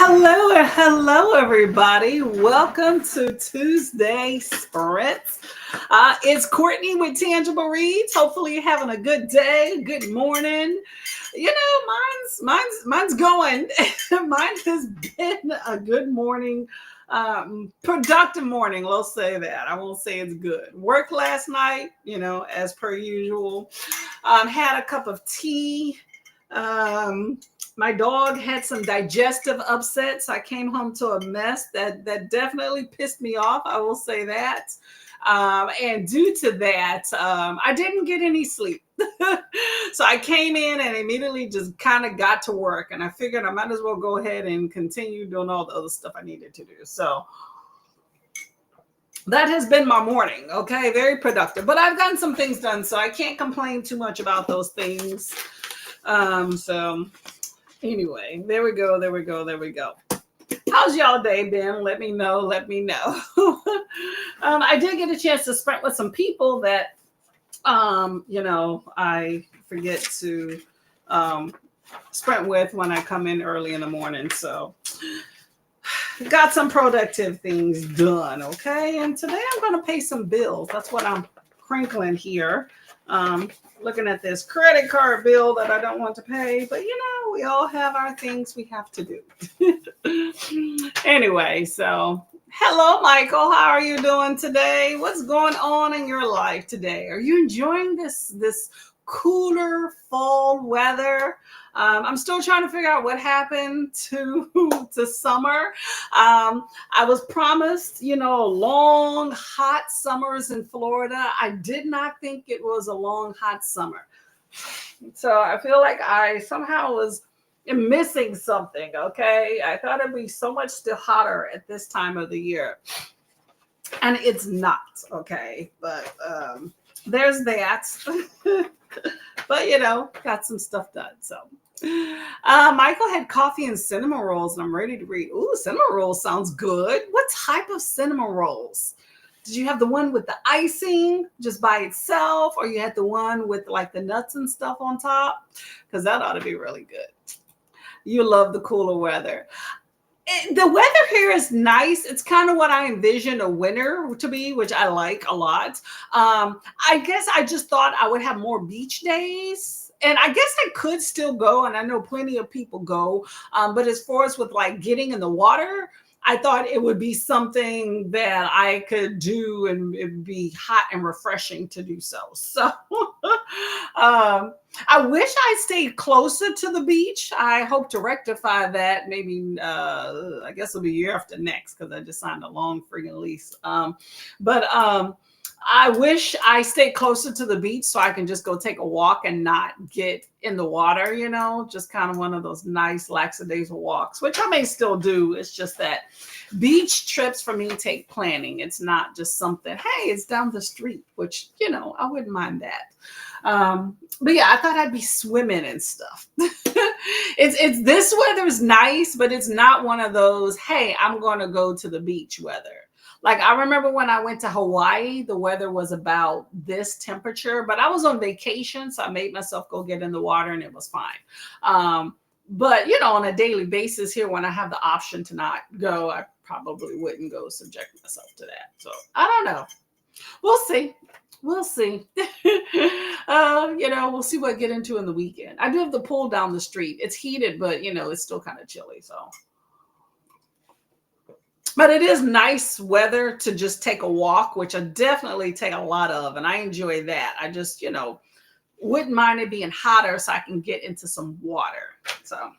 Hello, everybody. Welcome to Tuesday Sprints. It's Courtney with Tangible Reads. Hopefully, you're having a good day, good morning. Mine's going. Mine has been a good morning, productive morning. We'll say that. I won't say it's good. Worked last night, as per usual. Had a cup of tea. Um, my dog had some digestive upsets. I came home to a mess that definitely pissed me off. I will say that. And due to that, I didn't get any sleep. So I came in and immediately just kind of got to work. And I figured I might as well go ahead and continue doing all the other stuff I needed to do. So that has been my morning. Okay. Very productive. But I've gotten some things done. So I can't complain too much about those things. So anyway, there we go. How's y'all day been? Let me know. I did get a chance to sprint with some people that, I forget to sprint with when I come in early in the morning. So got some productive things done. Okay. And today I'm going to pay some bills. That's what I'm crinkling here. Looking at this credit card bill that I don't want to pay, but we all have our things we have to do. Anyway, so hello, Michael. How are you doing today? What's going on in your life today? Are you enjoying this cooler fall weather? I'm still trying to figure out what happened to summer. I was promised, long, hot summers in Florida. I did not think it was a long, hot summer. So I feel like I somehow was missing something. Okay. I thought it'd be so much still hotter at this time of the year. And it's not. Okay. But there's that. But got some stuff done. So Michael had coffee and cinnamon rolls, and I'm ready to read. Ooh, cinnamon rolls sounds good. What type of cinnamon rolls? Did you have the one with the icing just by itself, or you had the one with like the nuts and stuff on top? Because that ought to be really good. You love the cooler weather. The weather here is nice. It's kind of what I envisioned a winter to be, which I like a lot. I guess I just thought I would have more beach days. And I guess I could still go, and I know plenty of people go. But as far as with like getting in the water, I thought it would be something that I could do and it'd be hot and refreshing to do so. So I wish I stayed closer to the beach. I hope to rectify that maybe, I guess it'll be year after next because I just signed a long friggin' lease. But I wish I stayed closer to the beach so I can just go take a walk and not get in the water, just kind of one of those nice lackadaisical walks, which I may still do. It's just that beach trips for me take planning. It's not just something, hey, it's down the street, which, I wouldn't mind that. But yeah, I thought I'd be swimming and stuff. It's this weather's nice, but it's not one of those, hey, I'm going to go to the beach weather. Like I remember when I went to Hawaii, the weather was about this temperature, but I was on vacation. So I made myself go get in the water and it was fine. But on a daily basis here, when I have the option to not go, I probably wouldn't go subject myself to that. So I don't know. We'll see. We'll see. We'll see what I get into in the weekend. I do have the pool down the street. It's heated, but it's still kind of chilly. So. But it is nice weather to just take a walk, which I definitely take a lot of. And I enjoy that. I just, wouldn't mind it being hotter so I can get into some water. So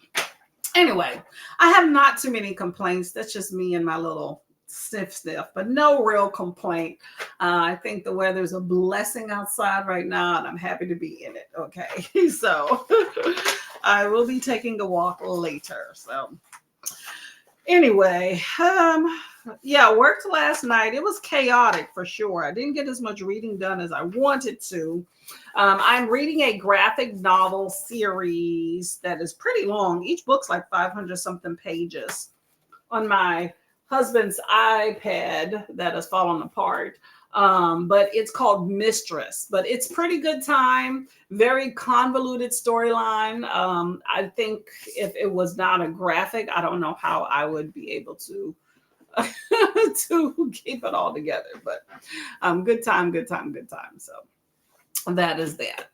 anyway, I have not too many complaints. That's just me and my little sniff, but no real complaint. I think the weather's a blessing outside right now, and I'm happy to be in it. Okay. So I will be taking a walk later. So. Anyway, worked last night. It was chaotic for sure. I didn't get as much reading done as I wanted to. I'm reading a graphic novel series that is pretty long. Each book's like 500 something pages on my husband's iPad that has fallen apart. But it's called Mistress. But it's pretty good time. Very convoluted storyline. I think if it was not a graphic, I don't know how I would be able to to keep it all together. But good time, good time, good time. So that is that.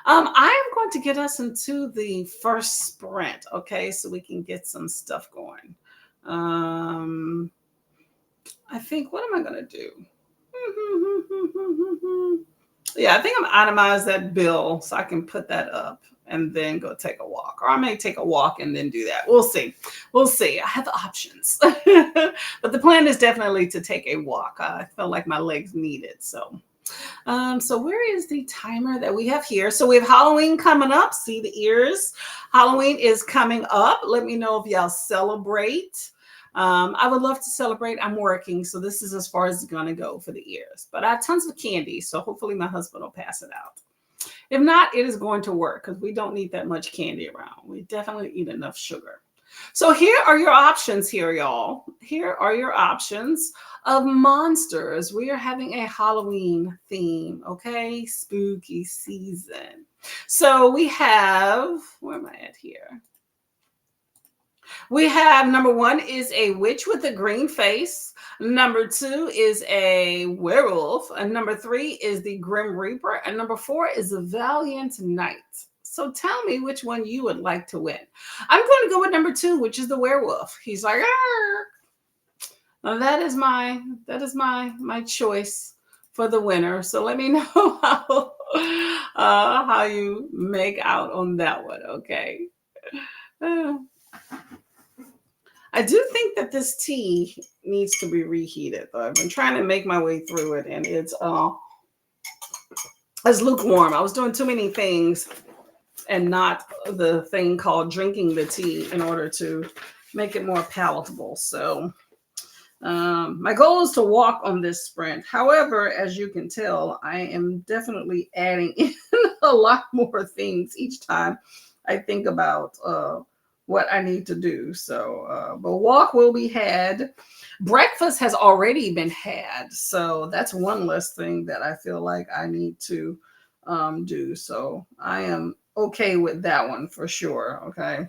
I am going to get us into the first sprint, okay, so we can get some stuff going. I think, what am I going to do? Yeah, I think I'm itemize that bill so I can put that up and then go take a walk. Or I may take a walk and then do that. We'll see. We'll see. I have options. But the plan is definitely to take a walk. I feel like my legs need it. So where is the timer that we have here? So we have Halloween coming up. See the ears. Halloween is coming up. Let me know if y'all celebrate. I would love to celebrate. I'm working, so this is as far as it's going to go for the ears. But I have tons of candy, so hopefully my husband will pass it out. If not, it is going to work because we don't need that much candy around. We definitely eat enough sugar. So here are your options here, y'all. Here are your options of monsters. We are having a Halloween theme, okay? Spooky season. So we have, where am I at here? We have number 1 is a witch with a green face. Number 2 is a werewolf. And number 3 is the Grim Reaper. And number 4 is a Valiant Knight. So tell me which one you would like to win. I'm going to go with number 2, which is the werewolf. He's like, arr. Now that is my choice for the winner. So let me know how you make out on that one. Okay. I do think that this tea needs to be reheated, though. I've been trying to make my way through it, and it's lukewarm. I was doing too many things and not the thing called drinking the tea in order to make it more palatable. So my goal is to walk on this sprint. However, as you can tell, I am definitely adding in a lot more things each time I think about what I need to do. So, but walk will be had. Breakfast has already been had. So that's one less thing that I feel like I need to do. So I am okay with that one for sure. Okay.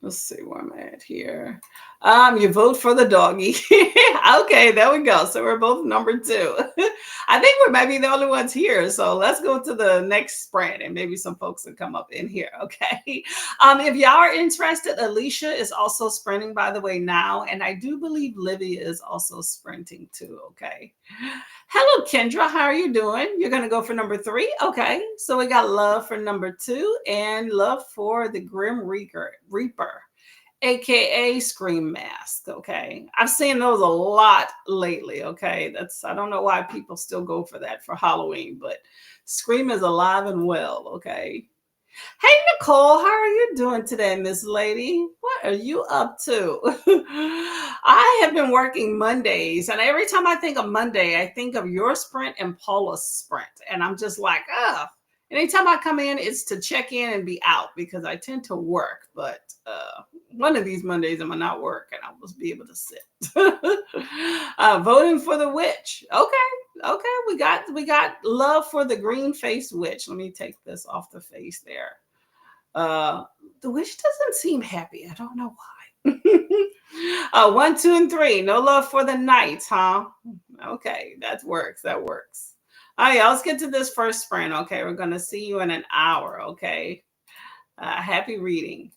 Let's see where I'm at here. You vote for the doggy. Okay, there we go. So we're both number 2. I think we might be the only ones here. So let's go to the next sprint and maybe some folks will come up in here. Okay. If y'all are interested, Alicia is also sprinting, by the way, now. And I do believe Livy is also sprinting too. Okay. Hello, Kendra. How are you doing? You're going to go for number 3. Okay. So we got love for number 2 and love for the Grim Reaper, aka Scream Mask. Okay. I've seen those a lot lately. Okay. I don't know why people still go for that for Halloween, but Scream is alive and well. Okay. Hey, Nicole, how are you doing today, Miss Lady? What are you up to? I have been working Mondays, and every time I think of Monday, I think of your sprint and Paula's sprint. And I'm just like, anytime I come in, it's to check in and be out because I tend to work. But one of these Mondays, I'm not work, and I will be able to sit. Voting for the witch. Okay, we got love for the green face witch. Let me take this off the face there. The witch doesn't seem happy. I don't know why. 1, 2, and 3. No love for the knights, huh? Okay, that works. All right, let's get to this first sprint. Okay, we're gonna see you in an hour. Okay, happy reading.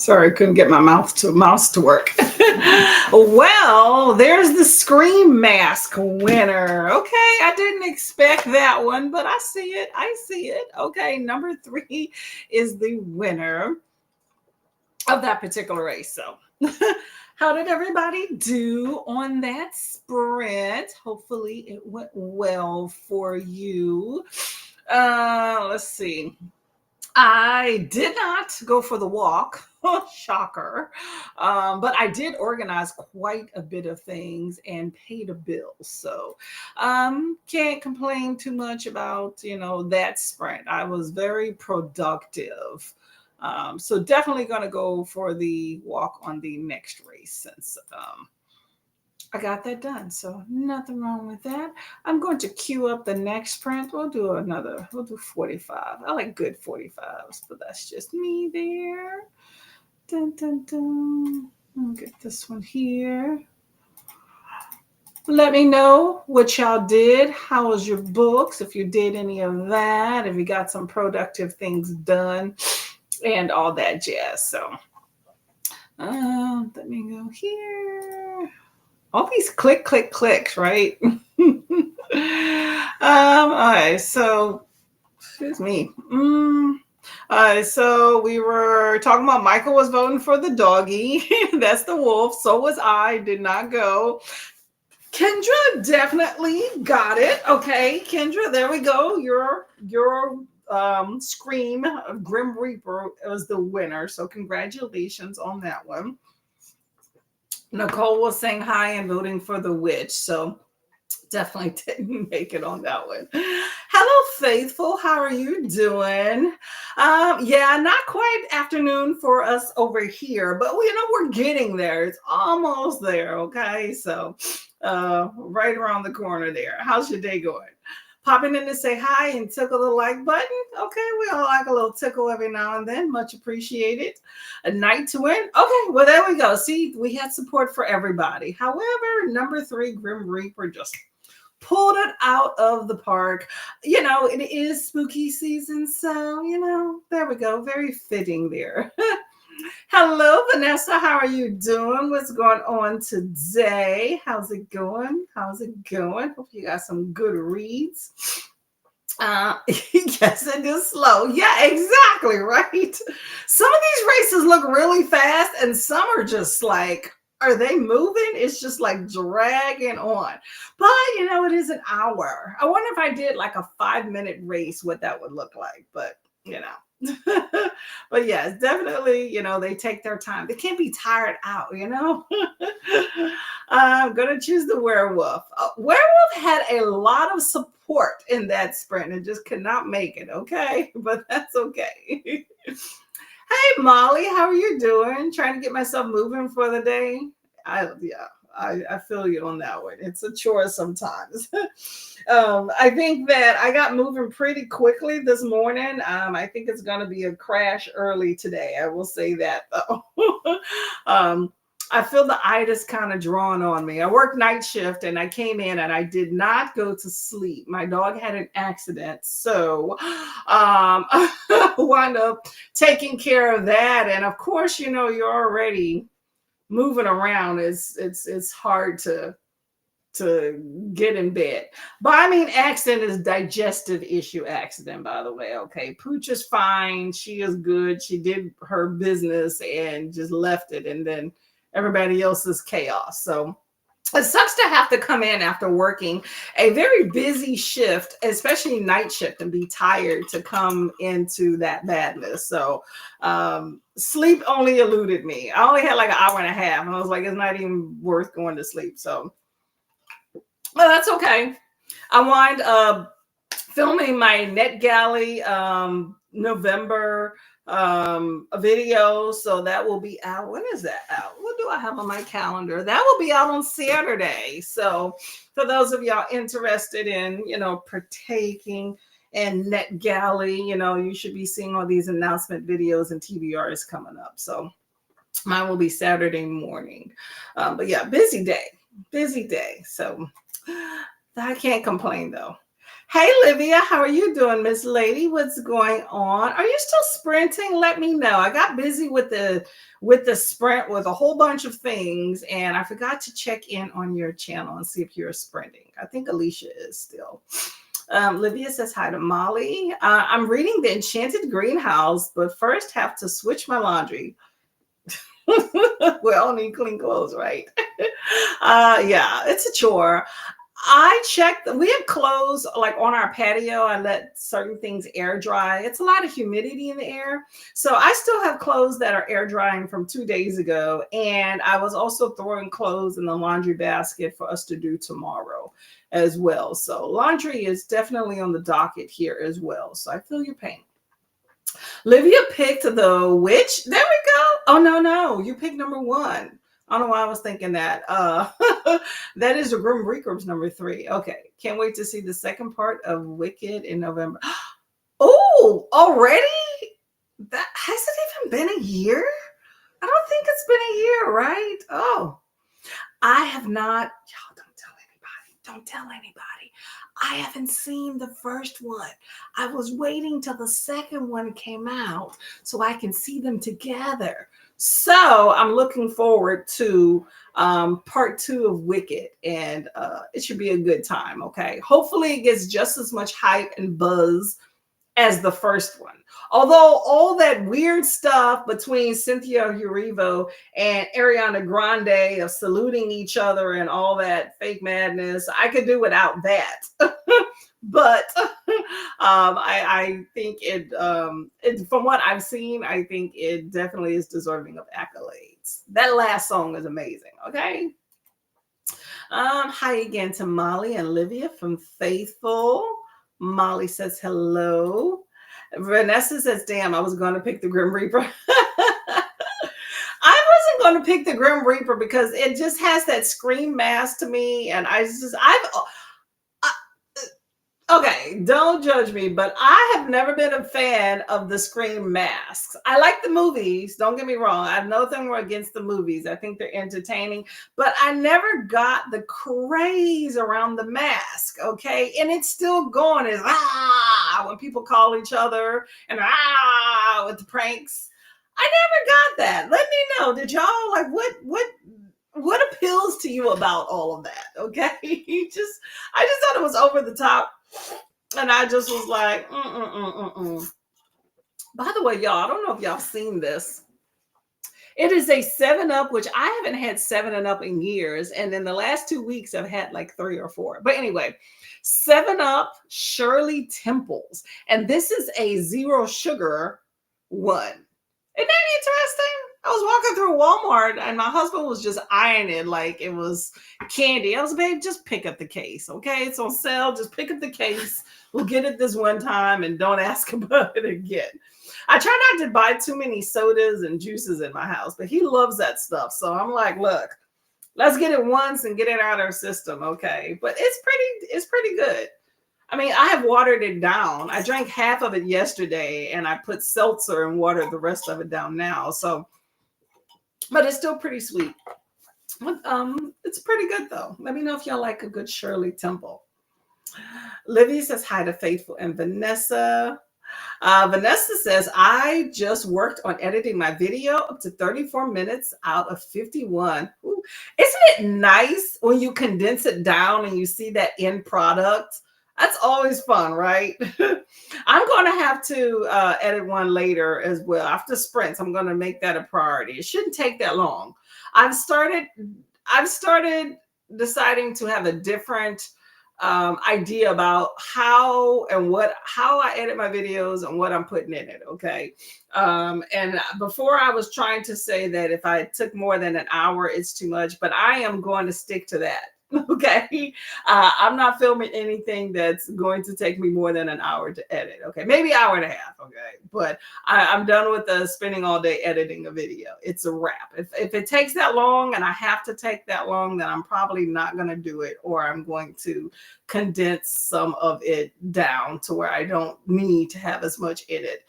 Sorry, couldn't get my mouse to work. Well, there's the Scream Mask winner. Okay, I didn't expect that one, but I see it. I see it. Okay, number 3 is the winner of that particular race. So, how did everybody do on that sprint? Hopefully, it went well for you. Let's see. I did not go for the walk. Shocker. But I did organize quite a bit of things and paid a bill. So can't complain too much about, that sprint. I was very productive. So definitely going to go for the walk on the next race since I got that done. So nothing wrong with that. I'm going to queue up the next sprint. We'll do 45. I like good 45s, but that's just me there. Dun, dun, dun. I'll get this one here. Let me know what y'all did. How was your books? If you did any of that, if you got some productive things done and all that jazz. So let me go here. All these clicks, right? All right, so excuse me. So we were talking about Michael was voting for the doggy. That's the wolf. So was I. Did not go. Kendra definitely got it. Okay, Kendra, there we go. Your Scream Grim Reaper was the winner. So congratulations on that one. Nicole was saying hi and voting for the witch. So definitely didn't make it on that one. Hello, Faithful. How are you doing? Yeah, not quite afternoon for us over here, but we're getting there. It's almost there. Okay, so right around the corner there. How's your day going? Popping in to say hi and tickle the like button. Okay, we all like a little tickle every now and then. Much appreciated. A night to win. Okay, well, there we go. See, we had support for everybody. However, number 3, Grim Reaper, just pulled it out of the park. It is spooky season, so, there we go. Very fitting there. Hello, Vanessa. How are you doing? What's going on today? How's it going? Hope you got some good reads. Yes, it is slow. Yeah, exactly, right? Some of these races look really fast, and some are just like, are they moving? It's just like dragging on. But, it is an hour. I wonder if I did like a 5-minute race, what that would look like. But, but yes, definitely, they take their time. They can't be tired out, I'm going to choose the werewolf. Werewolf had a lot of support in that sprint and just could not make it, okay? But that's okay. Hey, Molly, how are you doing? Trying to get myself moving for the day. I feel you on that one. It's a chore sometimes. I think that I got moving pretty quickly this morning. I think it's going to be a crash early today. I will say that, though. I feel the itis kind of drawn on me. I worked night shift and I came in and I did not go to sleep. My dog had an accident. So wound up taking care of that. And of course, you're already moving around. It's hard to get in bed. But I mean, accident is digestive issue accident, by the way. Okay. Pooch is fine. She is good. She did her business and just left it. And then everybody else is chaos. So it sucks to have to come in after working a very busy shift, especially night shift, and be tired to come into that madness. So sleep only eluded me. I only had like an hour and a half, and I was like, it's not even worth going to sleep. So, well, that's okay. I wind up filming my NetGalley November a video, so that will be out. When is that out? What do I have on my calendar? That will be out on Saturday. So for those of y'all interested in partaking in NetGalley, you should be seeing all these announcement videos and TBRs coming up. So mine will be Saturday morning. But yeah, busy day. So I can't complain though. Hey, Livia, how are you doing, Miss Lady? What's going on? Are you still sprinting? Let me know. I got busy with the sprint with a whole bunch of things, and I forgot to check in on your channel and see if you're sprinting. I think Alicia is still. Livia says hi to Molly. I'm reading The Enchanted Greenhouse, but first have to switch my laundry. We all need clean clothes, right? Yeah, it's a chore. I checked, we have clothes like on our patio. I let certain things air dry. It's a lot of humidity in the air. So I still have clothes that are air drying from 2 days ago. And I was also throwing clothes in the laundry basket for us to do tomorrow as well. So laundry is definitely on the docket here as well. So I feel your pain. Livia picked the witch. There we go. Oh, no. You picked number one. I don't know why I was thinking that. That is the Grim Reapers number 3. Okay. Can't wait to see the second part of Wicked in November. Oh, already? That has it even been a year? I don't think it's been a year, right? Oh, I have not. Y'all don't tell anybody. Don't tell anybody. I haven't seen the first one. I was waiting till the second one came out so I can see them together. So I'm looking forward to part 2 of Wicked, and it should be a good time. Okay. Hopefully it gets just as much hype and buzz as the first one. Although all that weird stuff between Cynthia Erivo and Ariana Grande of saluting each other and all that fake madness, I could do without that. But I think it, from what I've seen, I think it definitely is deserving of accolades. That last song is amazing. Okay. Hi again to Molly and Livia from Faithful. Molly says hello. Vanessa says, damn, I was going to pick the Grim Reaper. I wasn't going to pick the Grim Reaper because it just has that scream mask to me. And okay, don't judge me, but I have never been a fan of the Scream masks. I like the movies, don't get me wrong. I have nothing against the movies. I think they're entertaining, but I never got the craze around the mask, okay? And it's still going as when people call each other and with the pranks. I never got that. Let me know. Did y'all like what appeals to you about all of that? Okay. I just thought it was over the top. And I just was like, By the way, y'all, I don't know if y'all seen this. It is a 7-Up, which I haven't had 7-Up in years. And in the last 2 weeks, I've had like 3 or 4. But anyway, 7-Up Shirley Temples. And this is a 0 sugar one. Isn't that interesting? I was walking through Walmart and my husband was just eyeing it like it was candy. I was, babe, just pick up the case, okay? It's on sale. Just pick up the case. We'll get it this one time and don't ask about it again. I try not to buy too many sodas and juices in my house, but he loves that stuff. So I'm like, look, let's get it once and get it out of our system, okay? But it's pretty good. I mean, I have watered it down. I drank half of it yesterday and I put seltzer and watered the rest of it down now. So, but it's still pretty sweet. It's pretty good though. Let me know if y'all like a good Shirley Temple. Livy says hi to Faithful and Vanessa. Vanessa says, I just worked on editing my video up to 34 minutes out of 51. Ooh. Isn't it nice when you condense it down and you see that end product? That's always fun, right? I'm going to have to edit one later as well. After sprints, I'm going to make that a priority. It shouldn't take that long. I've started deciding to have a different idea about how I edit my videos and what I'm putting in it. Okay. And before I was trying to say that if I took more than an hour, it's too much, but I am going to stick to that. Okay. I'm not filming anything that's going to take me more than an hour to edit. Okay. Maybe an hour and a half. Okay. But I'm done with the spending all day editing a video. It's a wrap. If it takes that long and I have to take that long, then I'm probably not going to do it, or I'm going to condense some of it down to where I don't need to have as much in it.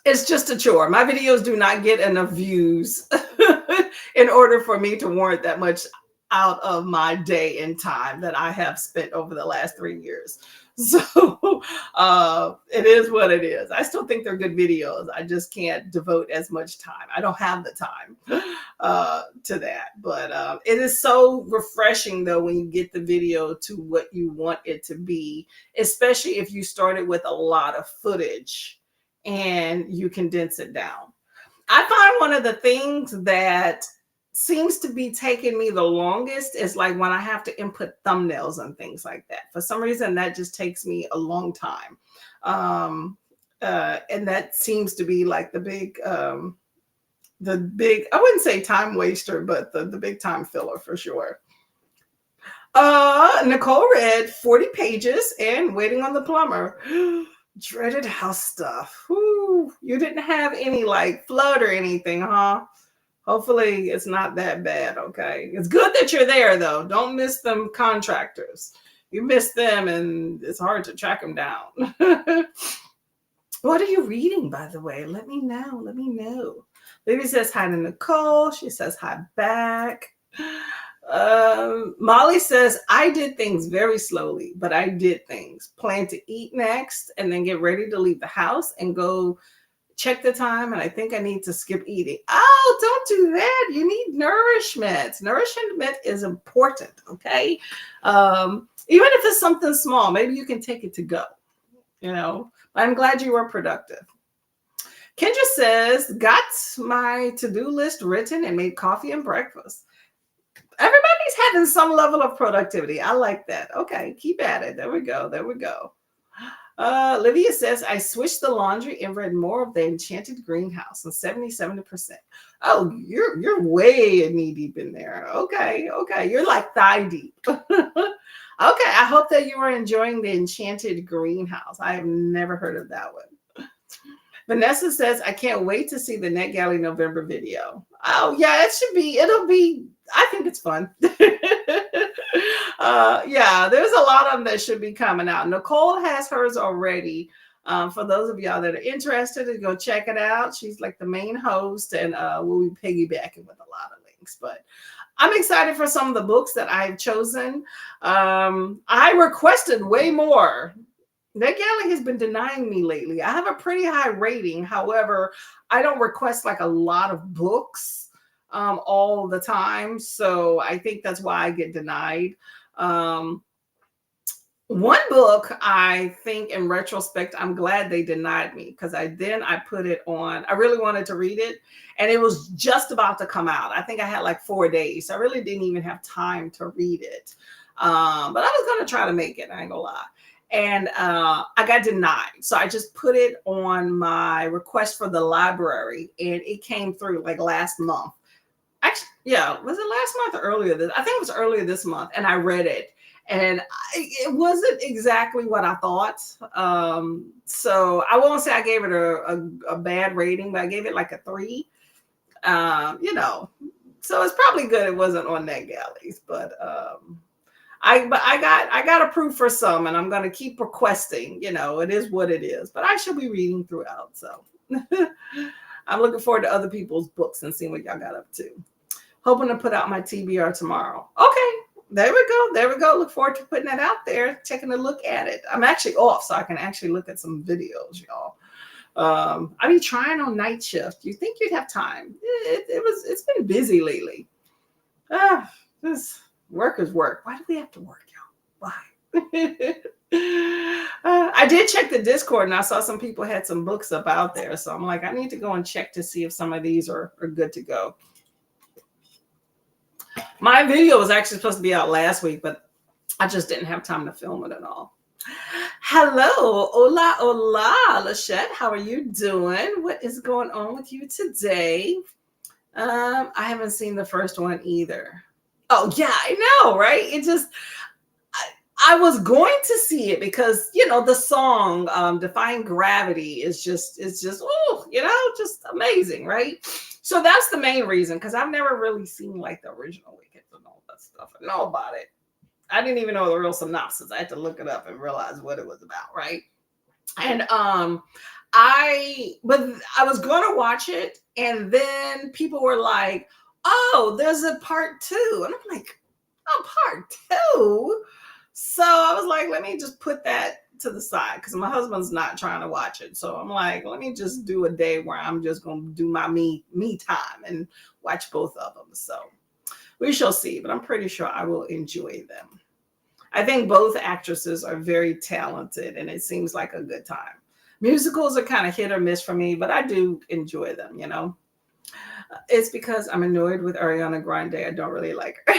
It's just a chore. My videos do not get enough views in order for me to warrant that much out of my day and time that I have spent over the last 3 years. So it is what it is. I still think they're good videos. I just can't devote as much time. I don't have the time to that. But it is so refreshing, though, when you get the video to what you want it to be, especially if you started with a lot of footage and you condense it down. I find one of the things that seems to be taking me the longest is like when I have to input thumbnails and things like that. For some reason, that just takes me a long time. And that seems to be like the big, I wouldn't say time waster, but the big time filler for sure. Nicole read 40 pages and Waiting on the Plumber. Dreaded house stuff. Whew. You didn't have any like flood or anything, huh? Hopefully it's not that bad, okay? It's good that you're there, though. Don't miss them contractors. You miss them, and it's hard to track them down. What are you reading, by the way? Let me know. Let me know. Libby says hi to Nicole. She says hi back. Molly says, I did things very slowly, but I did things. Plan to eat next and then get ready to leave the house and go check the time. And I think I need to skip eating. Oh, don't do that. You need nourishment. Nourishment is important, okay? Even if it's something small, maybe you can take it to go, you know? I'm glad you were productive. Kendra says, got my to-do list written and made coffee and breakfast. Everybody's having some level of productivity. I like that. Okay, keep at it. There we go. There we go. Livia says, I switched the laundry and read more of The Enchanted Greenhouse on 77%. Oh, you're way knee deep in there. Okay. You're like thigh deep. Okay, I hope that you are enjoying The Enchanted Greenhouse. I have never heard of that one. Vanessa says, I can't wait to see the NetGalley November video. Oh, yeah, it'll be, I think it's fun. Yeah, there's a lot of them that should be coming out. Nicole has hers already. For those of y'all that are interested, to go check it out. She's like the main host, and we'll be piggybacking with a lot of links. But I'm excited for some of the books that I've chosen. I requested way more. NetGalley has been denying me lately. I have a pretty high rating. However, I don't request like a lot of books all the time. So I think that's why I get denied. One book, I think in retrospect, I'm glad they denied me because I put it on. I really wanted to read it and it was just about to come out. I think I had like 4 days. So I really didn't even have time to read it. But I was going to try to make it. I ain't gonna lie. And I got denied. So I just put it on my request for the library and it came through like last month. Actually, yeah, was it last month or earlier? I think it was earlier this month. And I read it and it wasn't exactly what I thought. So I won't say I gave it a bad rating, but I gave it like a 3. So it's probably good it wasn't on NetGalley's, but I got approved for some, and I'm going to keep requesting. It is what it is. But I shall be reading throughout. So I'm looking forward to other people's books and seeing what y'all got up to. Hoping to put out my TBR tomorrow. Okay, there we go. Look forward to putting that out there, taking a look at it. I'm actually off, so I can actually look at some videos, y'all. I be trying on night shift. You think you'd have time? It's been busy lately. This work is work. Why do we have to work, y'all? Why? I did check the Discord and I saw some people had some books up out there. So I'm like, I need to go and check to see if some of these are good to go. My video was actually supposed to be out last week, but I just didn't have time to film it at all. Hello, hola, Lachette. How are you doing? What is going on with you today? I haven't seen the first one either. Oh yeah, I know, right? It just, I was going to see it because the song "Defying Gravity" is just just amazing, right? So that's the main reason, because I've never really seen like the original Wicked and all that stuff. I know about it. I didn't even know the real synopsis. I had to look it up and realize what it was about, right? And I was going to watch it, and then people were like, "Oh, there's a part 2," and I'm like, Oh, part two. So I was like, let me just put that to the side because my husband's not trying to watch it. So I'm like, let me just do a day where I'm just gonna do my me time and watch both of them. So we shall see, but I'm pretty sure I will enjoy them. I think both actresses are very talented and it seems like a good time. Musicals are kind of hit or miss for me, but I do enjoy them, you know. It's because I'm annoyed with Ariana Grande. I don't really like her.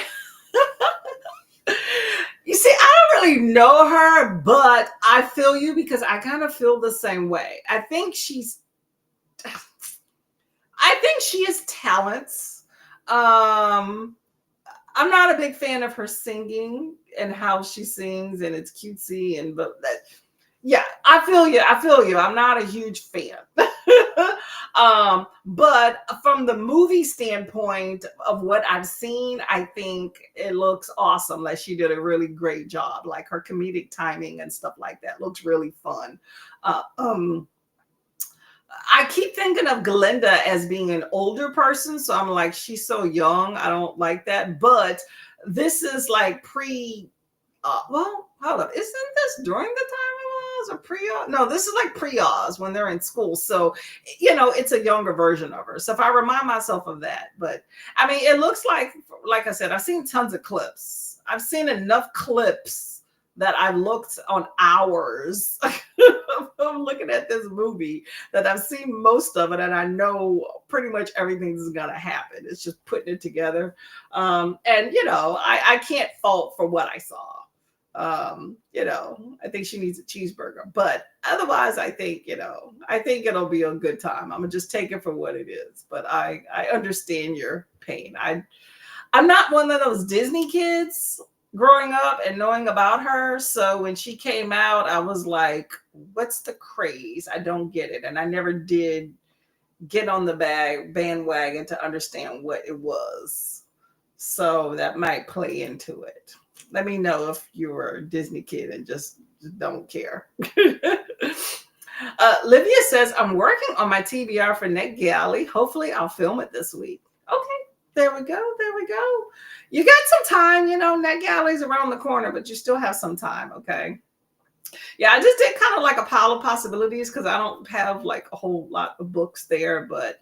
You see, I don't really know her, but I feel you because I kind of feel the same way. I think she has talents. Um, I'm not a big fan of her singing and how she sings, and it's cutesy and but that. Yeah, I feel you. I feel you. I'm not a huge fan. But from the movie standpoint of what I've seen, I think it looks awesome. Like she did a really great job. Like her comedic timing and stuff like that looks really fun. Uh, um, I keep thinking of Glinda as being an older person, so I'm like, she's so young. I don't like that. But this is like pre. Well, hold up. Isn't this during the time it was or pre-Oz? No, this is like pre-Oz when they're in school. So, it's a younger version of her. So if I remind myself of that, but I mean, it looks like I said, I've seen tons of clips. I've seen enough clips that I've looked on hours of looking at this movie that I've seen most of it and I know pretty much everything is going to happen. It's just putting it together. And I can't fault for what I saw. I think she needs a cheeseburger, but otherwise I think it'll be a good time. I'm gonna just take it for what it is. But I understand your pain. I'm not one of those Disney kids growing up and knowing about her. So when she came out, I was like, what's the craze? I don't get it. And I never did get on the bandwagon to understand what it was. So that might play into it. Let me know if you're a Disney kid and just don't care. Livia says, I'm working on my TBR for NetGalley. Hopefully, I'll film it this week. Okay, there we go. There we go. You got some time. NetGalley's around the corner, but you still have some time. Okay. Yeah, I just did kind of like a pile of possibilities because I don't have like a whole lot of books there, but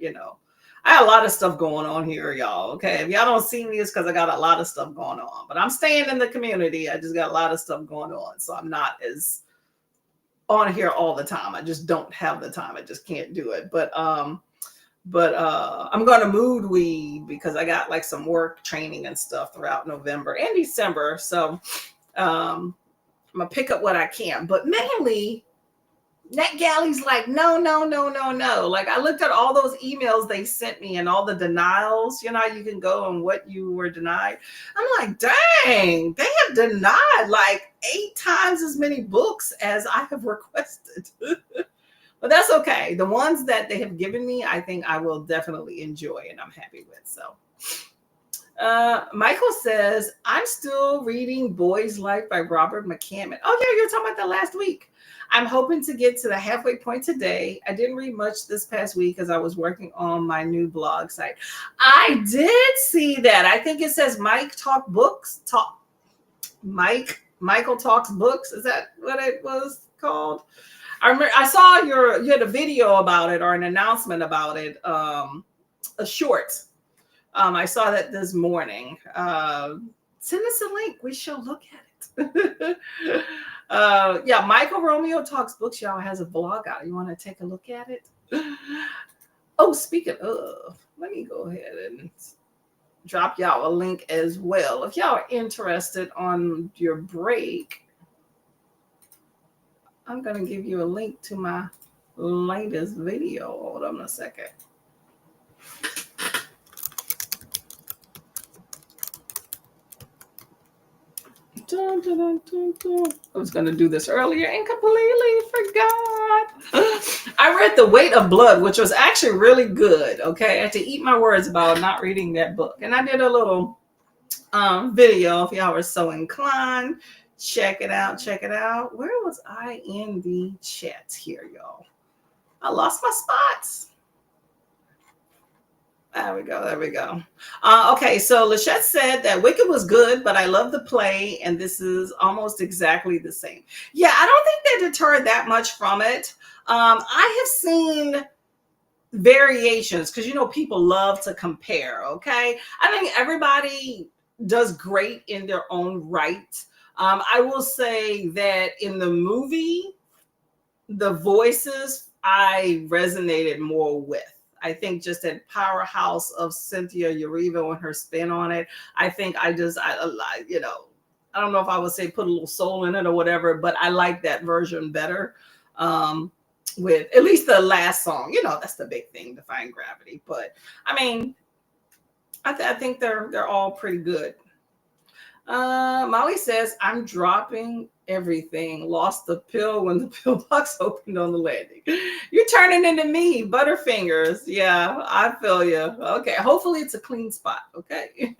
I have a lot of stuff going on here, y'all. Okay. If y'all don't see me, it's because I got a lot of stuff going on. But I'm staying in the community. I just got a lot of stuff going on. So I'm not as on here all the time. I just don't have the time. I just can't do it. But I'm gonna mood weed because I got like some work training and stuff throughout November and December. So I'm gonna pick up what I can. But mainly NetGalley's like, no, no, no, no, no. Like I looked at all those emails they sent me and all the denials, you can go and what you were denied. I'm like, dang, they have denied like 8 times as many books as I have requested. But that's okay. The ones that they have given me, I think I will definitely enjoy and I'm happy with. So Michael says, I'm still reading Boy's Life by Robert McCammon. Oh, yeah, you were talking about that last week. I'm hoping to get to the halfway point today. I didn't read much this past week because I was working on my new blog site. I did see that. I think it says Michael Talks Books. Is that what it was called? I remember I saw you had a video about it or an announcement about it, a short. I saw that this morning. Send us a link. We shall look at it. Yeah, Michael Romeo Talks Books, y'all, has a blog out. You want to take a look at it? Oh, speaking of, let me go ahead and drop y'all a link as well. If y'all are interested on your break, I'm going to give you a link to my latest video. Hold on a second. Dun, dun, dun, dun, dun. I was going to do this earlier and completely forgot. I read The Weight of Blood, which was actually really good. Okay. I had to eat my words about not reading that book. And I did a little video if y'all were so inclined. Check it out. Check it out. Where was I in the chat here, y'all? I lost my spots. There we go. There we go. Okay, so Lachette said that Wicked was good, but I love the play, and this is almost exactly the same. Yeah, I don't think they deterred that much from it. I have seen variations because people love to compare. Okay, I think everybody does great in their own right. I will say that in the movie, the voices I resonated more with. I think just that powerhouse of Cynthia Erivo and her spin on it. I think I don't know if I would say put a little soul in it or whatever, but I like that version better. Um, with at least the last song, that's the big thing, Defying Gravity. But I mean, I think they're all pretty good. Molly says, I'm dropping everything. Lost the pill when the pillbox opened on the landing. You're turning into me, Butterfingers. Yeah, I feel you. Okay, hopefully it's a clean spot. Okay.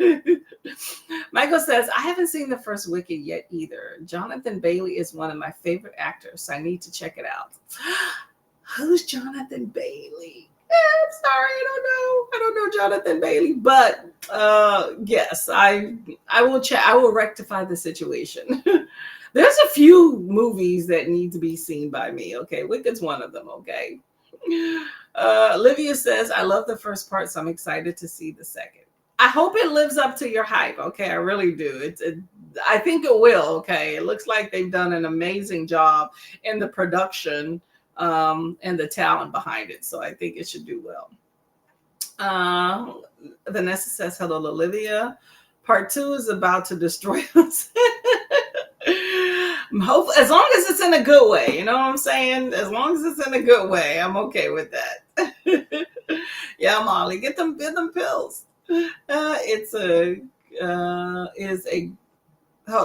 Michael says, I haven't seen the first Wicked yet either. Jonathan Bailey is one of my favorite actors, so I need to check it out. Who's Jonathan Bailey? I'm sorry, I don't know Jonathan Bailey, but yes, I will check. I will rectify the situation. There's a few movies that need to be seen by me. Okay, Wicked's one of them. Okay. Olivia says, I love the first part, so I'm excited to see the second. I hope it lives up to your hype. Okay, I really do. I think it will. Okay, it looks like they've done an amazing job in the production and the talent behind it. So I think it should do well. Vanessa says, hello, Olivia. Part 2 is about to destroy us. As long as it's in a good way, you know what I'm saying? As long as it's in a good way, I'm okay with that. Yeah, Molly, get them pills. Hold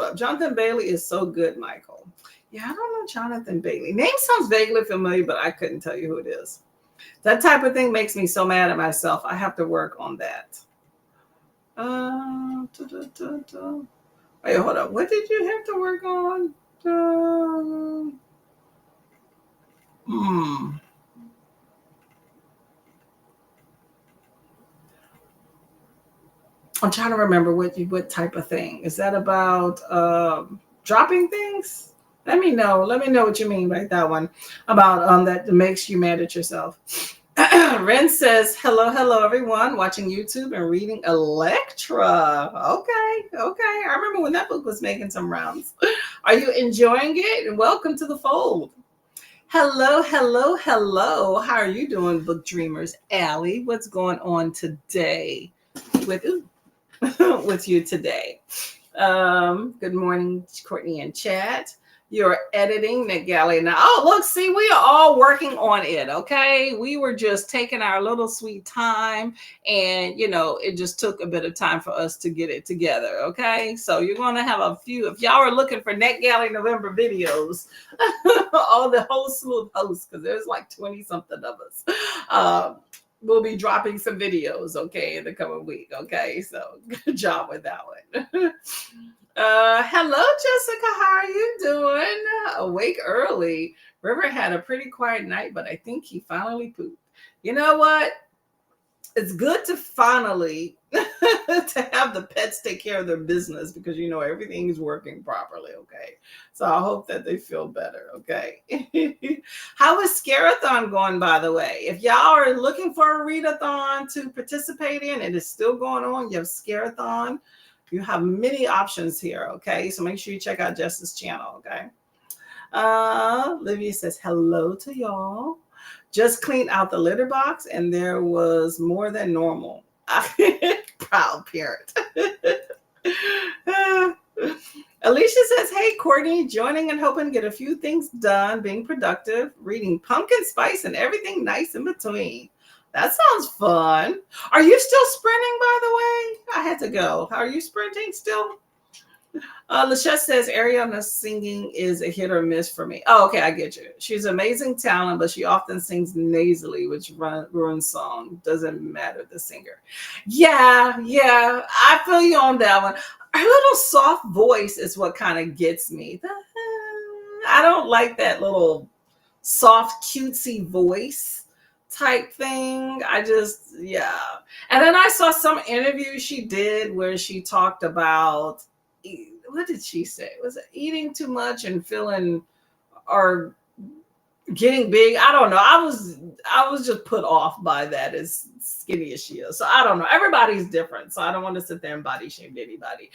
up. Jonathan Bailey is so good, Michael. Yeah, I don't know Jonathan Bailey. Name sounds vaguely familiar, but I couldn't tell you who it is. That type of thing makes me so mad at myself. I have to work on that. Wait, hold up. What did you have to work on? I'm trying to remember what type of thing. Is that about dropping things? Let me know. Let me know what you mean by that one. About that makes you mad at yourself. Ren says, hello, everyone, watching YouTube and reading Electra. Okay. I remember when that book was making some rounds. Are you enjoying it? And welcome to the fold. Hello. How are you doing, book dreamers? Allie, what's going on today with you today? Good morning, Courtney and Chad. You're editing NetGalley now. Oh, look, see, we are all working on it, okay? We were just taking our little sweet time, and, it just took a bit of time for us to get it together, okay? So you're going to have a few. If y'all are looking for NetGalley November videos, all the whole slew of hosts, because there's like 20-something of us, we'll be dropping some videos, okay, in the coming week, okay? So good job with that one. Hello, Jessica. How are you doing? Awake early. River had a pretty quiet night, but I think he finally pooped. You know what? It's good to finally to have the pets take care of their business because everything is working properly. Okay, so I hope that they feel better. Okay. How is Scarathon going, by the way? If y'all are looking for a readathon to participate in, it is still going on. You have Scarathon. You have many options here, okay? So make sure you check out Jess's channel, okay? Livia says, hello to y'all. Just cleaned out the litter box, and there was more than normal. Proud parent. Alicia says, hey, Courtney, joining and hoping to get a few things done, being productive, reading Pumpkin Spice, and everything nice in between. That sounds fun. Are you still sprinting, by the way? I had to go. Are you sprinting still? Lachette says Ariana's singing is a hit or miss for me. Oh, okay, I get you. She's amazing talent, but she often sings nasally, which ruins song. Doesn't matter the singer. Yeah, I feel you on that one. Her little soft voice is what kind of gets me. I don't like that little soft, cutesy voice. type thing. I just, yeah. And then I saw some interview she did where she talked about, what did she say? Was it eating too much and feeling or getting big? I don't know. I was just put off by that, as skinny as she is. So I don't know. Everybody's different. So I don't want to sit there and body shame anybody.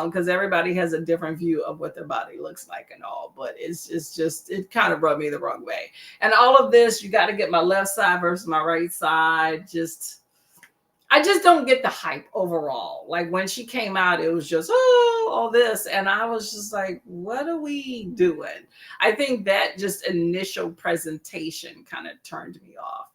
Because everybody has a different view of what their body looks like and all. But it's just it kind of rubbed me the wrong way. And all of this, you got to get my left side versus my right side. I just don't get the hype overall. Like when she came out, it was just, oh, all this. And I was just like, what are we doing? I think that just initial presentation kind of turned me off.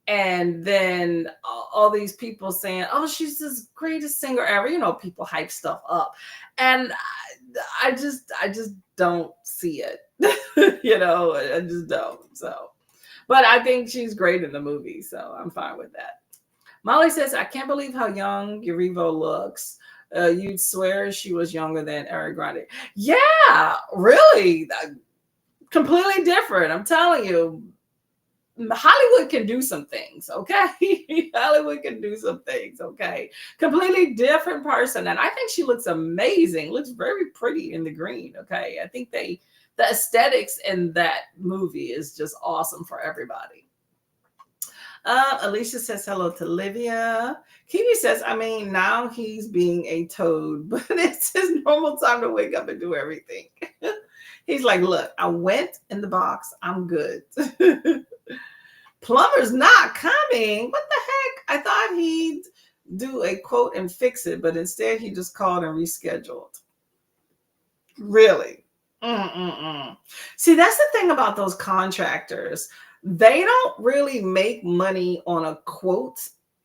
And then all these people saying, oh, she's the greatest singer ever. You know, people hype stuff up. And I just don't see it. You know, I just don't. So, but I think she's great in the movie. So I'm fine with that. Molly says, I can't believe how young Yarivo looks. You'd swear she was younger than Ariana Grande. Yeah, really. Completely different. I'm telling you. Hollywood can do some things, okay? Hollywood can do some things, okay? Completely different person. And I think she looks amazing. Looks very pretty in the green, okay? I think the aesthetics in that movie is just awesome for everybody. Alicia says hello to Livia. Kiwi says, I mean, now he's being a toad, but it's his normal time to wake up and do everything. He's like, look, I went in the box. I'm good. Plumber's not coming. What the heck? I thought he'd do a quote and fix it, but instead he just called and rescheduled. Really? See, that's the thing about those contractors. They don't really make money on a quote.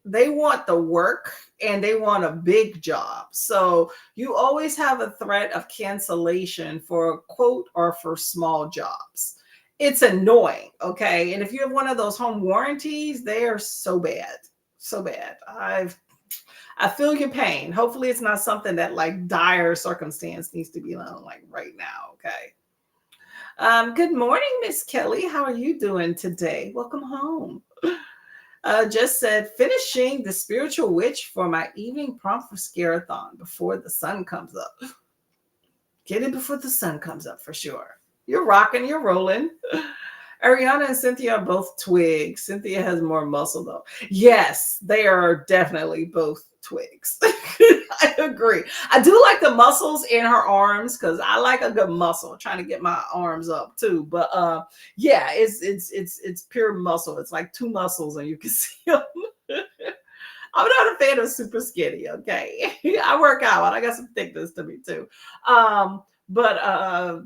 They want the work and they want a big job. So you always have a threat of cancellation for a quote or for small jobs. It's annoying, okay? And if you have one of those home warranties, they are so bad. So bad. I feel your pain. Hopefully it's not something that like dire circumstance needs to be on like right now, okay? Good morning, Miss Kelly. How are you doing today? Welcome home. Just said, finishing The Spiritual Witch for my evening prompt for Scarathon before the sun comes up. Get it before the sun comes up for sure. You're rocking, you're rolling. Ariana and Cynthia are both twigs. Cynthia has more muscle though. Yes, they are definitely both twigs. I agree. I do like the muscles in her arms because I like a good muscle. Trying to get my arms up too, but yeah, it's pure muscle. It's like two muscles and you can see them. I'm not a fan of super skinny. Okay, I work out. I got some thickness to me too. But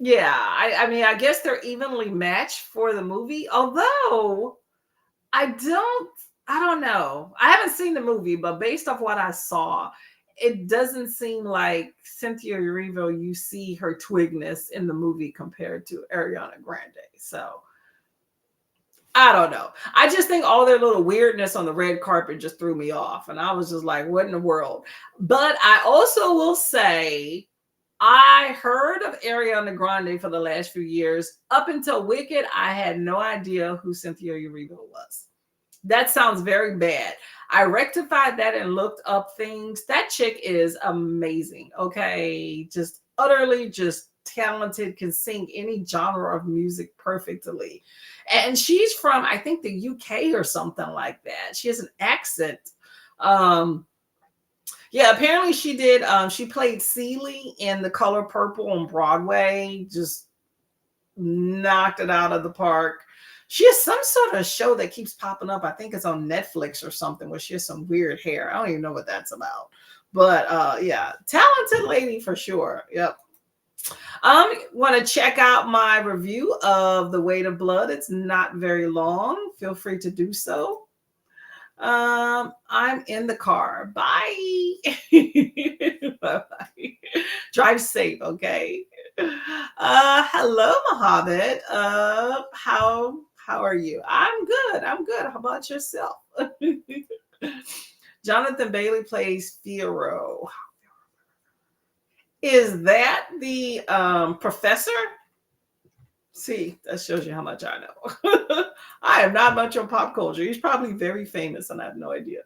yeah, I mean, I guess they're evenly matched for the movie. Although I don't know. I haven't seen the movie, but based off what I saw, it doesn't seem like Cynthia Erivo, you see her twigness in the movie compared to Ariana Grande. So I don't know. I just think all their little weirdness on the red carpet just threw me off. And I was just like, what in the world? But I also will say, I heard of Ariana Grande for the last few years. Up until Wicked, I had no idea who Cynthia Erivo was. That sounds very bad. I rectified that and looked up things. That chick is amazing. Okay. Just utterly just talented, can sing any genre of music perfectly. And she's from, I think, the UK or something like that. She has an accent. Yeah, apparently she did. She played Celie in The Color Purple on Broadway. Just knocked it out of the park. She has some sort of show that keeps popping up. I think it's on Netflix or something where she has some weird hair. I don't even know what that's about. But yeah, talented lady for sure. Yep. Want to check out my review of The Weight of Blood. It's not very long. Feel free to do so. I'm in the car. Bye. Bye-bye. Drive safe, okay? Hello, Mohammed. How are you? I'm good. I'm good. How about yourself? Jonathan Bailey plays Fiyero. Is that the professor? See, that shows you how much I know. I am not much on pop culture. He's probably very famous, and I have no idea.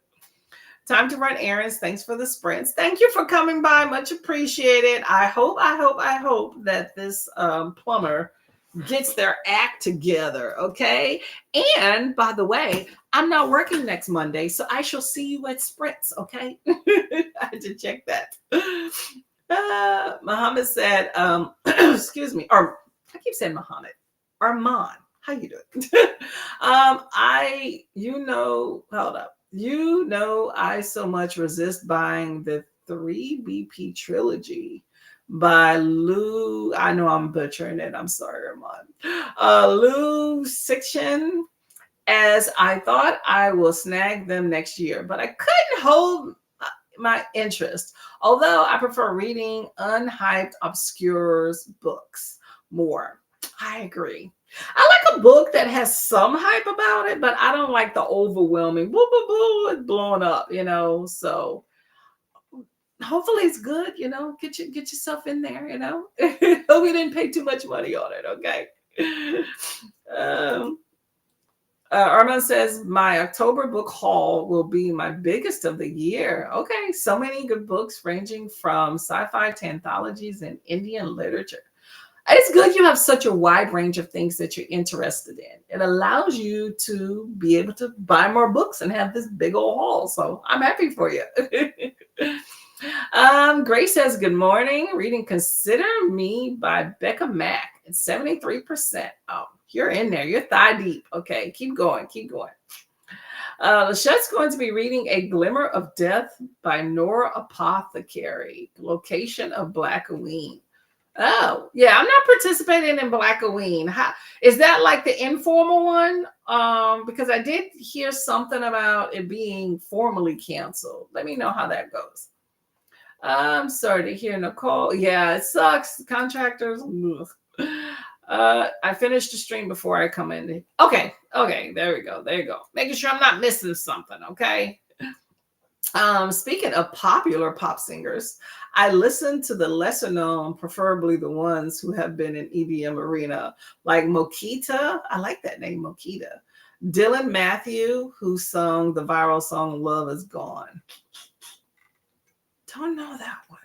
Time to run errands. Thanks for the sprints. Thank you for coming by. Much appreciated. I hope that this plumber gets their act together. Okay. And by the way, I'm not working next Monday, so I shall see you at sprints. Okay. I had to check that. Muhammad said, excuse me, or I keep saying Muhammad. Armand, how you doing? Hold up. I so much resist buying the 3BP trilogy by Lou. I know I'm butchering it. I'm sorry, Armand. Lou Sixian, as I thought I will snag them next year, but I couldn't hold my interest. Although I prefer reading unhyped, obscure books more. I agree. I like a book that has some hype about it, but I don't like the overwhelming boo boo boo, it's blowing up, So hopefully it's good, Get yourself in there, Hope you didn't pay too much money on it, okay? Um, Armand says, my October book haul will be my biggest of the year. Okay, so many good books ranging from sci-fi to anthologies and Indian literature. It's good you have such a wide range of things that you're interested in. It allows you to be able to buy more books and have this big old haul. So I'm happy for you. Grace says, good morning. Reading Consider Me by Becca Mack. It's 73%. Oh, you're in there. You're thigh deep. Okay, keep going. Lachette's going to be reading A Glimmer of Death by Nora Apothecary. Location of Blackaween. Oh, yeah, I'm not participating in Blackaween. Is that like the informal one? Because I did hear something about it being formally canceled. Let me know how that goes. I'm sorry to hear, Nicole. Yeah, it sucks. Contractors. I finished the stream before I come in. Okay, there we go. There you go. Making sure I'm not missing something, okay? Speaking of popular pop singers, I listen to the lesser known, preferably the ones who have been in EDM arena, like Mokita. I like that name, Mokita. Dylan Matthew, who sung the viral song Love Is Gone. Don't know that one.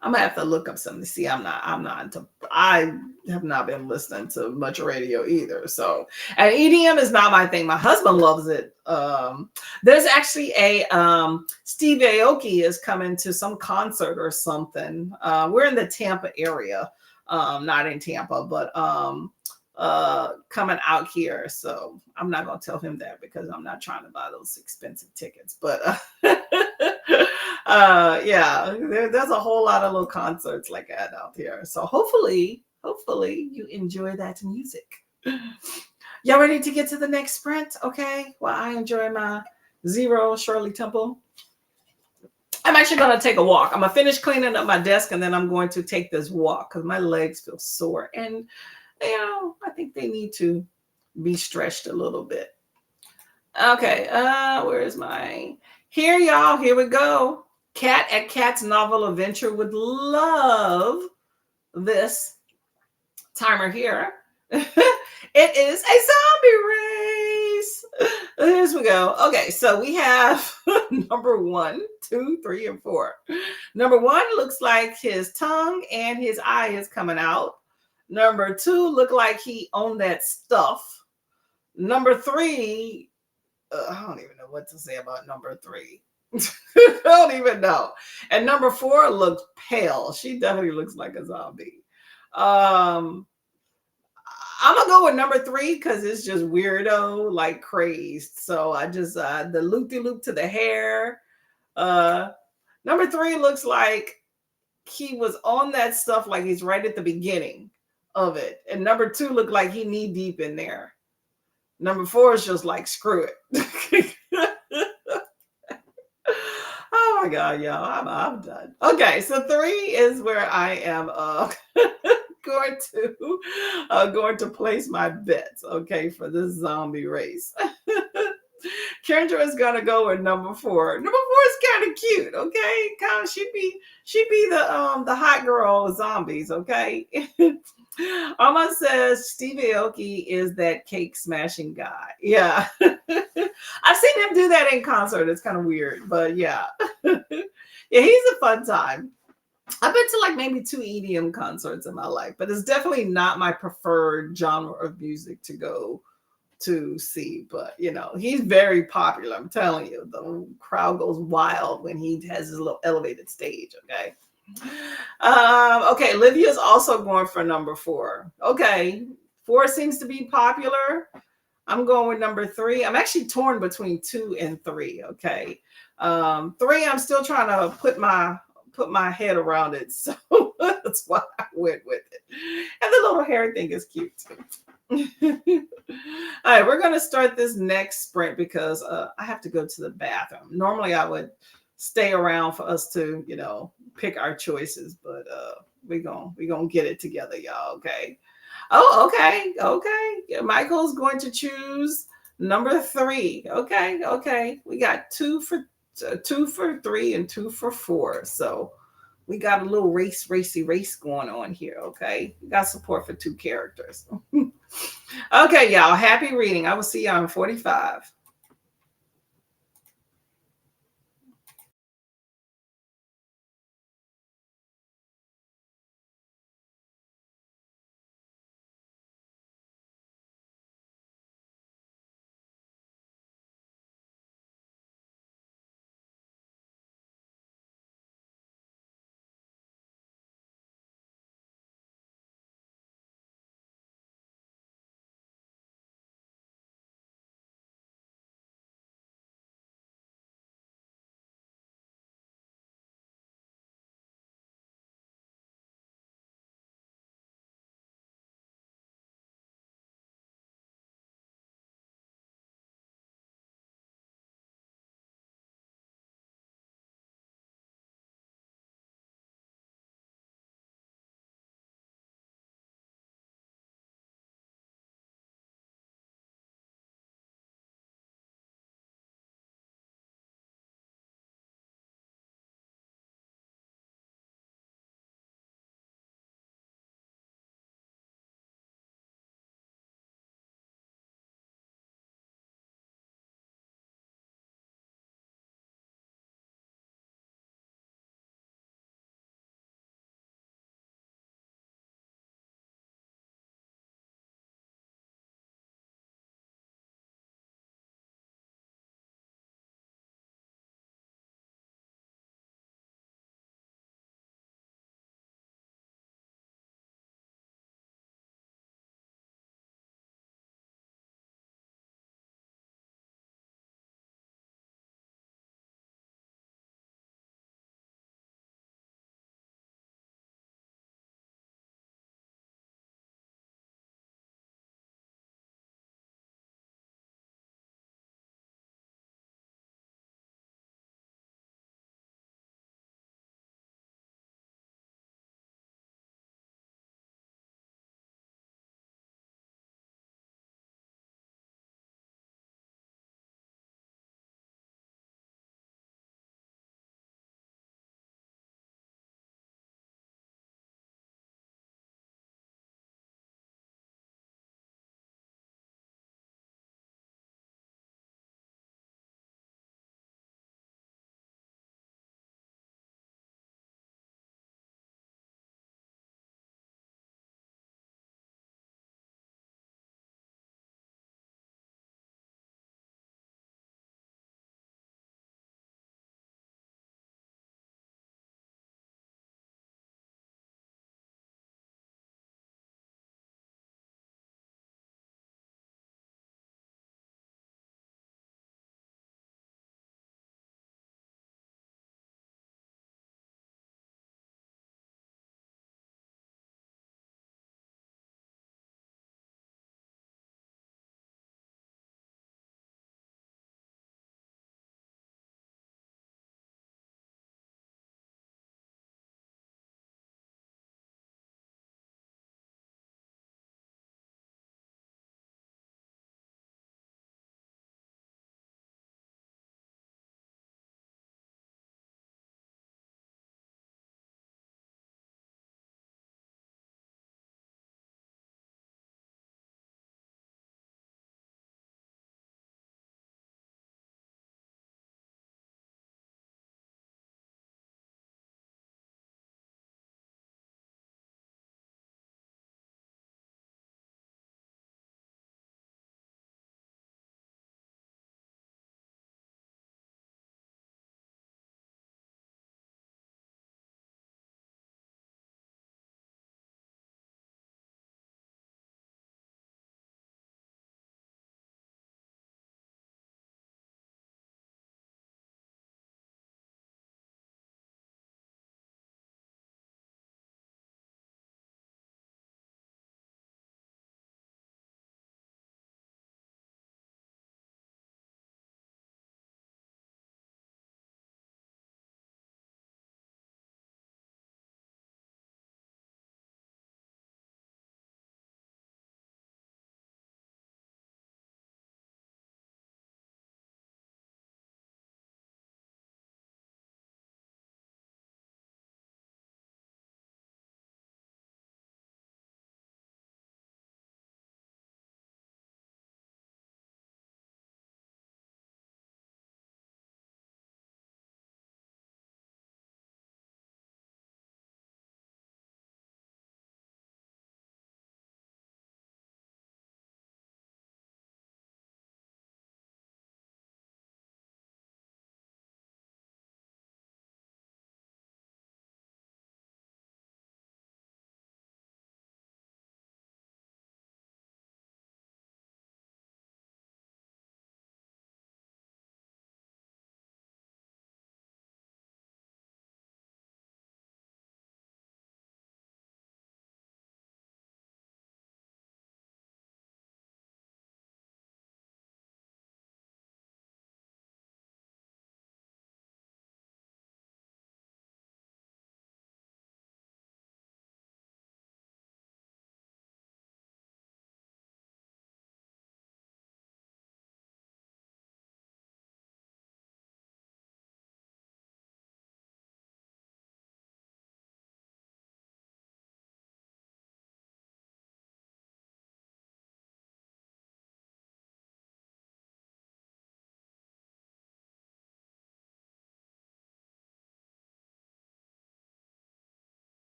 I'm gonna have to look up something to see. I have not been listening to much radio either. So, and EDM is not my thing. My husband loves it. There's actually a Steve Aoki is coming to some concert or something. We're in the Tampa area, not in Tampa, but coming out here. So I'm not gonna tell him that because I'm not trying to buy those expensive tickets. But yeah, there's a whole lot of little concerts like that out here. So hopefully you enjoy that music. Y'all ready to get to the next sprint? Okay. Well, I enjoy my zero Shirley Temple. I'm actually going to take a walk. I'm going to finish cleaning up my desk and then I'm going to take this walk because my legs feel sore. And, I think they need to be stretched a little bit. Okay. Where's my... Here, y'all. Here we go. Kat at Kat's Novel Adventure would love this timer here. It is a zombie race. Here we go. Okay, so we have number 1, 2, 3, and 4. Number 1 looks like his tongue and his eye is coming out. Number 2 look like he owned that stuff. Number 3, I don't even know what to say about number 3. I don't even know. And number 4 looks pale. She definitely looks like a zombie. I'm gonna go with number 3 because it's just weirdo, like crazed. So I just the loop-de-loop to the hair. Number 3 looks like he was on that stuff like he's right at the beginning of it. And number 2 looked like he knee deep in there. Number 4 is just like screw it. Oh my God, y'all, I'm done. Okay, so 3 is where I am going to place my bets, okay, for this zombie race. Kendra is gonna go with number four. Number four is kind of cute, okay? Kind of she'd be the hot girl of zombies, okay? Alma says Stevie Aoki is that cake smashing guy. Yeah. I've seen him do that in concert. It's kind of weird, but yeah. Yeah, he's a fun time. I've been to like maybe two EDM concerts in my life, but it's definitely not my preferred genre of music to go to see. But you know, he's very popular. I'm telling you, the crowd goes wild when he has his little elevated stage. Okay. Okay, Livia's also going for number four. Okay, four seems to be popular. I'm going with number three. I'm actually torn between two and three. Okay, three. I'm still trying to put my head around it, so that's why I went with it. And the little hair thing is cute too. All right, we're gonna start this next sprint because I have to go to the bathroom. Normally, I would stay around for us to, pick our choices, but we gonna get it together, y'all. Okay. Oh, okay, okay. Yeah, Michael's going to choose number three. Okay, okay. We got two for three and two for four. So we got a little racy race going on here. Okay, we got support for two characters. Okay, y'all. Happy reading. I will see y'all in 45.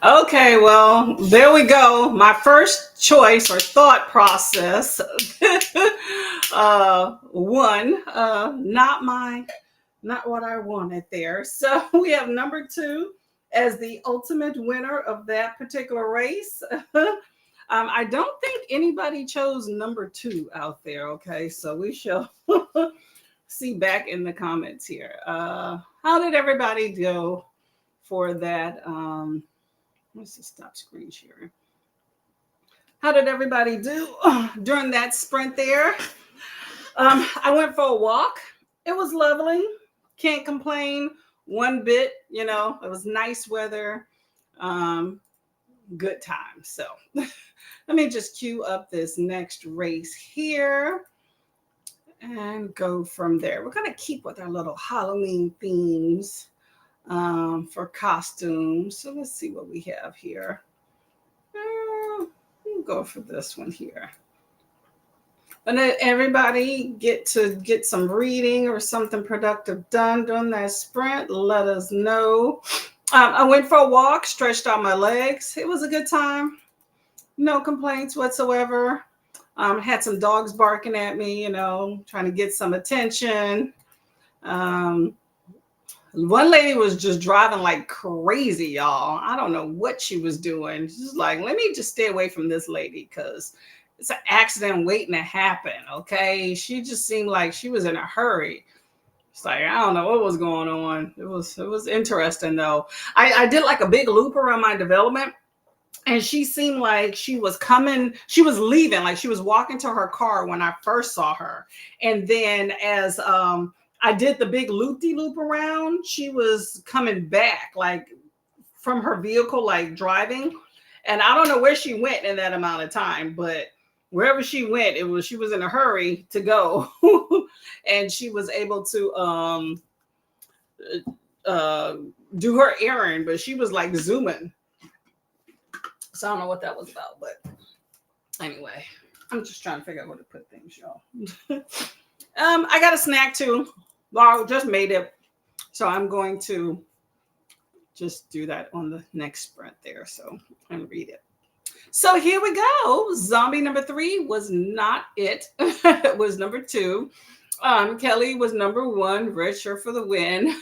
Okay, well, there we go. My first choice or thought process. One, not what I wanted there. So we have number two as the ultimate winner of that particular race. I don't think anybody chose number two out there. Okay, so we shall see back in the comments here. How did everybody go for that? Let's just stop screen sharing. How did everybody do during that sprint there? I went for a walk. It was lovely. Can't complain one bit. You know, it was nice weather. Um, Good time. So let me just queue up this next race here and go from there. We're going to keep with our little Halloween themes for costumes. So let's see what we have here. We'll go for this one here. And then everybody get some reading or something productive done during that sprint. Let us know. I went for a walk, stretched out my legs. It was a good time. No complaints whatsoever. Had some dogs barking at me, you know, trying to get some attention. One lady was just driving like crazy, y'all. I don't know what she was doing. She's like, let me just stay away from this lady because it's an accident waiting to happen. Okay. She just seemed like she was in a hurry. It's like, I don't know what was going on. It was interesting though. I did like a big loop around my development. And she seemed like she was leaving, like she was walking to her car when I first saw her. And then as I did the big loop-de-loop around, she was coming back, like from her vehicle, like driving. And I don't know where she went in that amount of time, but wherever she went, she was in a hurry to go. And she was able to do her errand, but she was like zooming. So I don't know what that was about, but anyway, I'm just trying to figure out where to put things, y'all. I got a snack too. Well, I just made it. So I'm going to just do that on the next sprint there. So and read it. So here we go. Zombie number 3 was not it. It was number 2. Kelly was number 1. Richard for the win.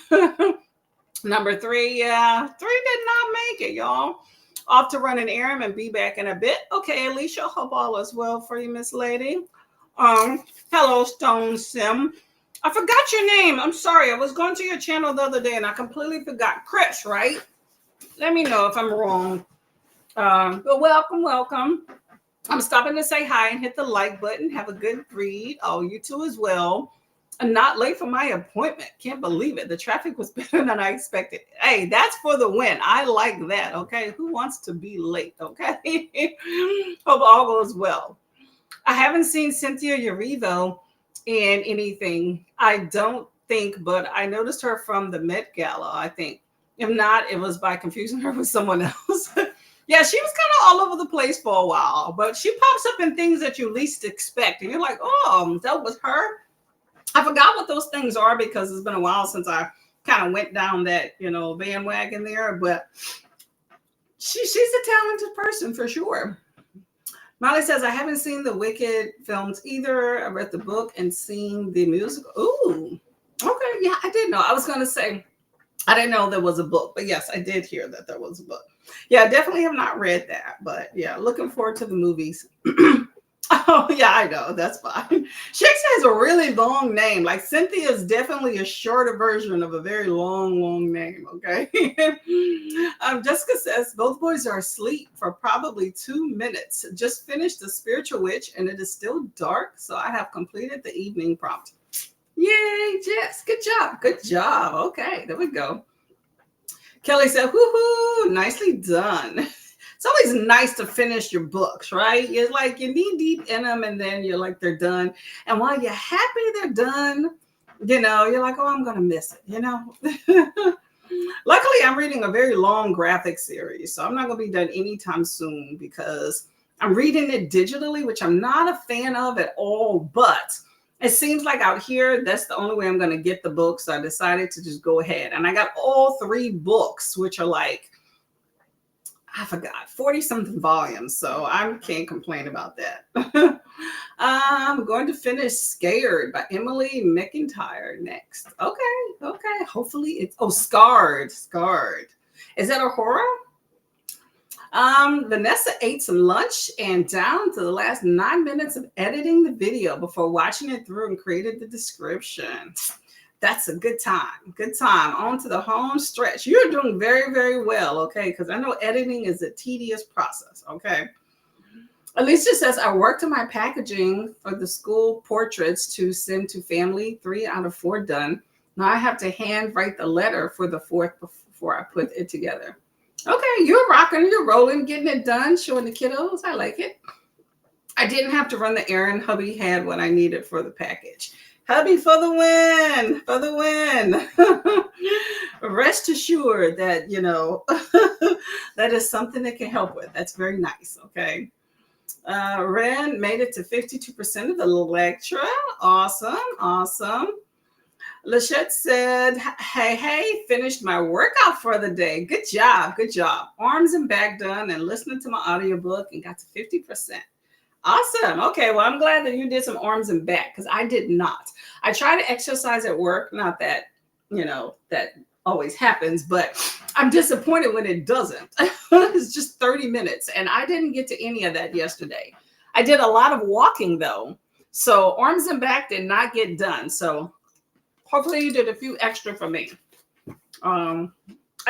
Number 3, yeah, 3 did not make it, y'all. Off to run an errand and be back in a bit. Okay, Alicia, hope all is well for you, Miss Lady. Hello, Stone Sim. I forgot your name. I'm sorry. I was going to your channel the other day and I completely forgot. Chris, right? Let me know if I'm wrong. But welcome. I'm stopping to say hi and hit the like button. Have a good read. Oh, you too as well. I'm not late for my appointment. Can't believe it. The traffic was better than I expected. Hey, that's for the win. I like that. Okay. Who wants to be late? Okay. Hope all goes well. I haven't seen Cynthia Erivo in anything. I don't think, but I noticed her from the Met Gala, I think. If not, it was by confusing her with someone else. Yeah, she was kind of all over the place for a while, but she pops up in things that you least expect. And you're like, oh, that was her. I forgot what those things are because it's been a while since I kind of went down that, bandwagon there, but she's a talented person for sure. Molly says, I haven't seen the Wicked films either. I read the book and seen the musical. Ooh, okay. Yeah, I did know. I was going to say, I didn't know there was a book, but yes, I did hear that there was a book. Yeah, I definitely have not read that, but yeah, looking forward to the movies. Oh, yeah, I know. That's fine. Shakespeare has a really long name. Like Cynthia is definitely a shorter version of a very long name. Okay. Jessica says both boys are asleep for probably 2 minutes. Just finished The Spiritual Witch and it is still dark. So I have completed the evening prompt. Yay, Jess. Good job. Good job. Okay, there we go. Kelly said, woohoo, nicely done. It's always nice to finish your books, right? It's like you knee deep in them and then you're like, they're done. And while you're happy they're done, you're like, oh, I'm going to miss it, Luckily, I'm reading a very long graphic series, so I'm not going to be done anytime soon because I'm reading it digitally, which I'm not a fan of at all, but it seems like out here, that's the only way I'm going to get the book. So I decided to just go ahead. And I got all 3 books, which are like, I forgot, 40 something volumes. So I can't complain about that. I'm going to finish Scared by Emily McIntyre next. Okay. Hopefully it's, oh, Scarred. Is that a horror? Vanessa ate some lunch and down to the last 9 minutes of editing the video before watching it through and created the description. That's a good time. Good time. On to the home stretch. You're doing very, very well, okay? Because I know editing is a tedious process, okay? Alicia says, I worked on my packaging for the school portraits to send to family. 3 out of 4 done. Now I have to hand write the letter for the 4th before I put it together. Okay, you're rocking, you're rolling, getting it done, showing the kiddos. I like it. I didn't have to run the errand. Hubby had what I needed for the package. Hubby for the win, for the win. Rest assured that, you know, that is something that can help with. That's very nice, okay? Ren made it to 52% of the lecture. Awesome. Lachette said, hey, finished my workout for the day. Good job. Arms and back done and listening to my audiobook and got to 50%. Awesome. Okay, well, I'm glad that you did some arms and back because I did not. I try to exercise at work. Not that, you know, that always happens, but I'm disappointed when it doesn't. It's just 30 minutes and I didn't get to any of that yesterday. I did a lot of walking though. So arms and back did not get done. So hopefully you did a few extra for me. I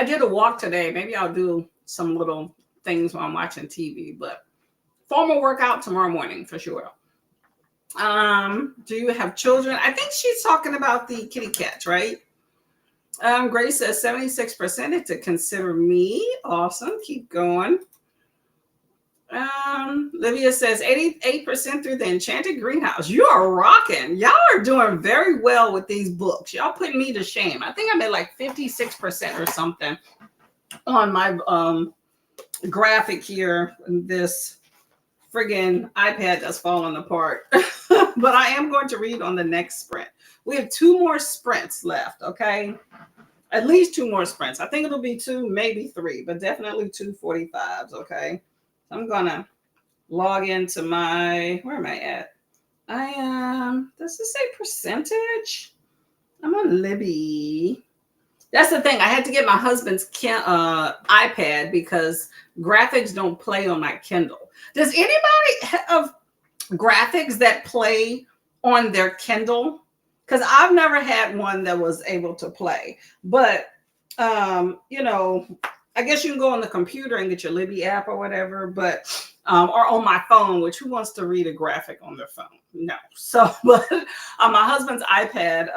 did a walk today. Maybe I'll do some little things while I'm watching TV, but formal workout tomorrow morning for sure. Do you have children? I think she's talking about the kitty cats, right? Grace says 76% to consider me. Awesome. Keep going. Livia says 88% through the Enchanted Greenhouse. You are rocking. Y'all are doing very well with these books. Y'all putting me to shame. I think I'm at like 56% or something on my graphic here. This friggin' iPad that's falling apart. But I am going to read on the next sprint. We have 2 more sprints left, okay? At least 2 more sprints. I think it'll be 2, maybe 3, but definitely 2 45s, okay? I'm gonna log into my, where am I at? I am, does it say percentage? I'm on Libby. That's the thing. I had to get my husband's iPad because graphics don't play on my Kindle. Does anybody have graphics that play on their Kindle? Because I've never had one that was able to play. But, you know, I guess you can go on the computer and get your Libby app or whatever, but or on my phone, which who wants to read a graphic on their phone? No. So, but on my husband's iPad,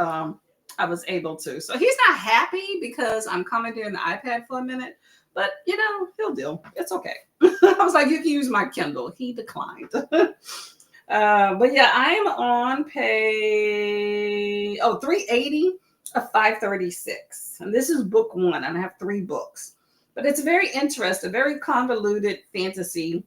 I was able to. So he's not happy because I'm commandeering the iPad for a minute, but you know, he'll deal. It's okay. I was like, you can use my Kindle. He declined. But yeah, I'm on page 380 of 536. And this is book 1, and I have 3 books. But it's very interesting, very convoluted fantasy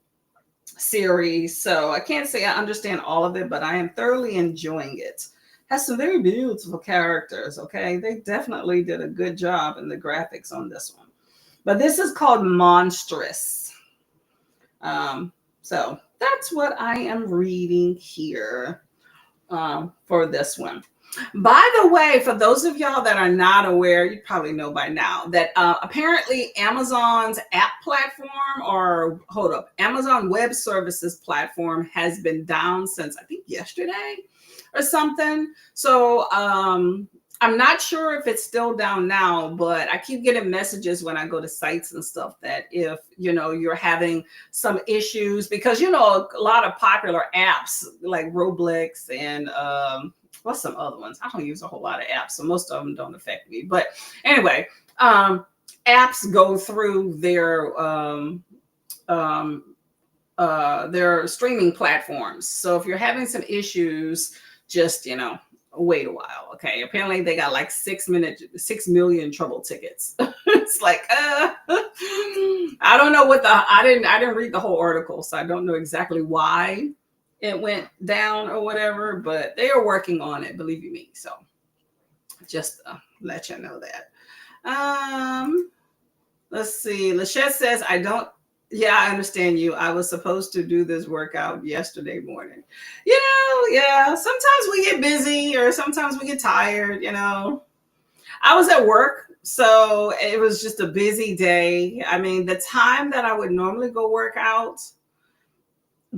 series. So I can't say I understand all of it, but I am thoroughly enjoying it. Has some very beautiful characters, okay? They definitely did a good job in the graphics on this one. But this is called Monstrous. So that's what I am reading here for this one. By the way, for those of y'all that are not aware, you probably know by now that apparently Amazon's app platform, or Amazon Web Services platform has been down since I think yesterday or something. So I'm not sure if it's still down now, but I keep getting messages when I go to sites and stuff that if, you know, you're having some issues, because, you know, a lot of popular apps like Roblox and what's some other ones? I don't use a whole lot of apps, so most of them don't affect me. But anyway, apps go through their streaming platforms. So if you're having some issues, just, you know, wait a while. Okay. Apparently they got like 6 million trouble tickets. It's like, I don't know I didn't read the whole article, so I don't know exactly why it went down or whatever, but they are working on it, believe you me. So just let you know that. Let's see. Lachette says, I don't Yeah, I understand you. I was supposed to do this workout yesterday morning. Yeah, sometimes we get busy or sometimes we get tired, I was at work, so it was just a busy day. I mean, the time that I would normally go work out,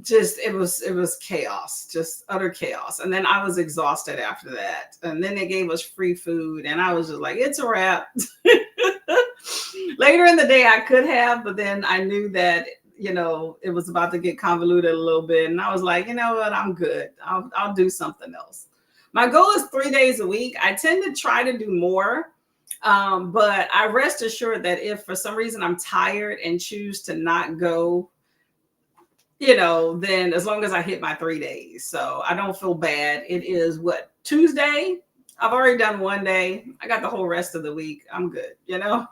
just it was chaos, just utter chaos. And then I was exhausted after that. And then they gave us free food and I was just like, it's a wrap. Later in the day I could have, but then I knew that it was about to get convoluted a little bit, and I was like, you know what, I'm good. I'll do something else. My goal is 3 days a week. I tend to try to do more, but I rest assured that if for some reason I'm tired and choose to not go, then as long as I hit my 3 days. So I don't feel bad. It is what, Tuesday? I've already done one day. I got the whole rest of the week. I'm good, I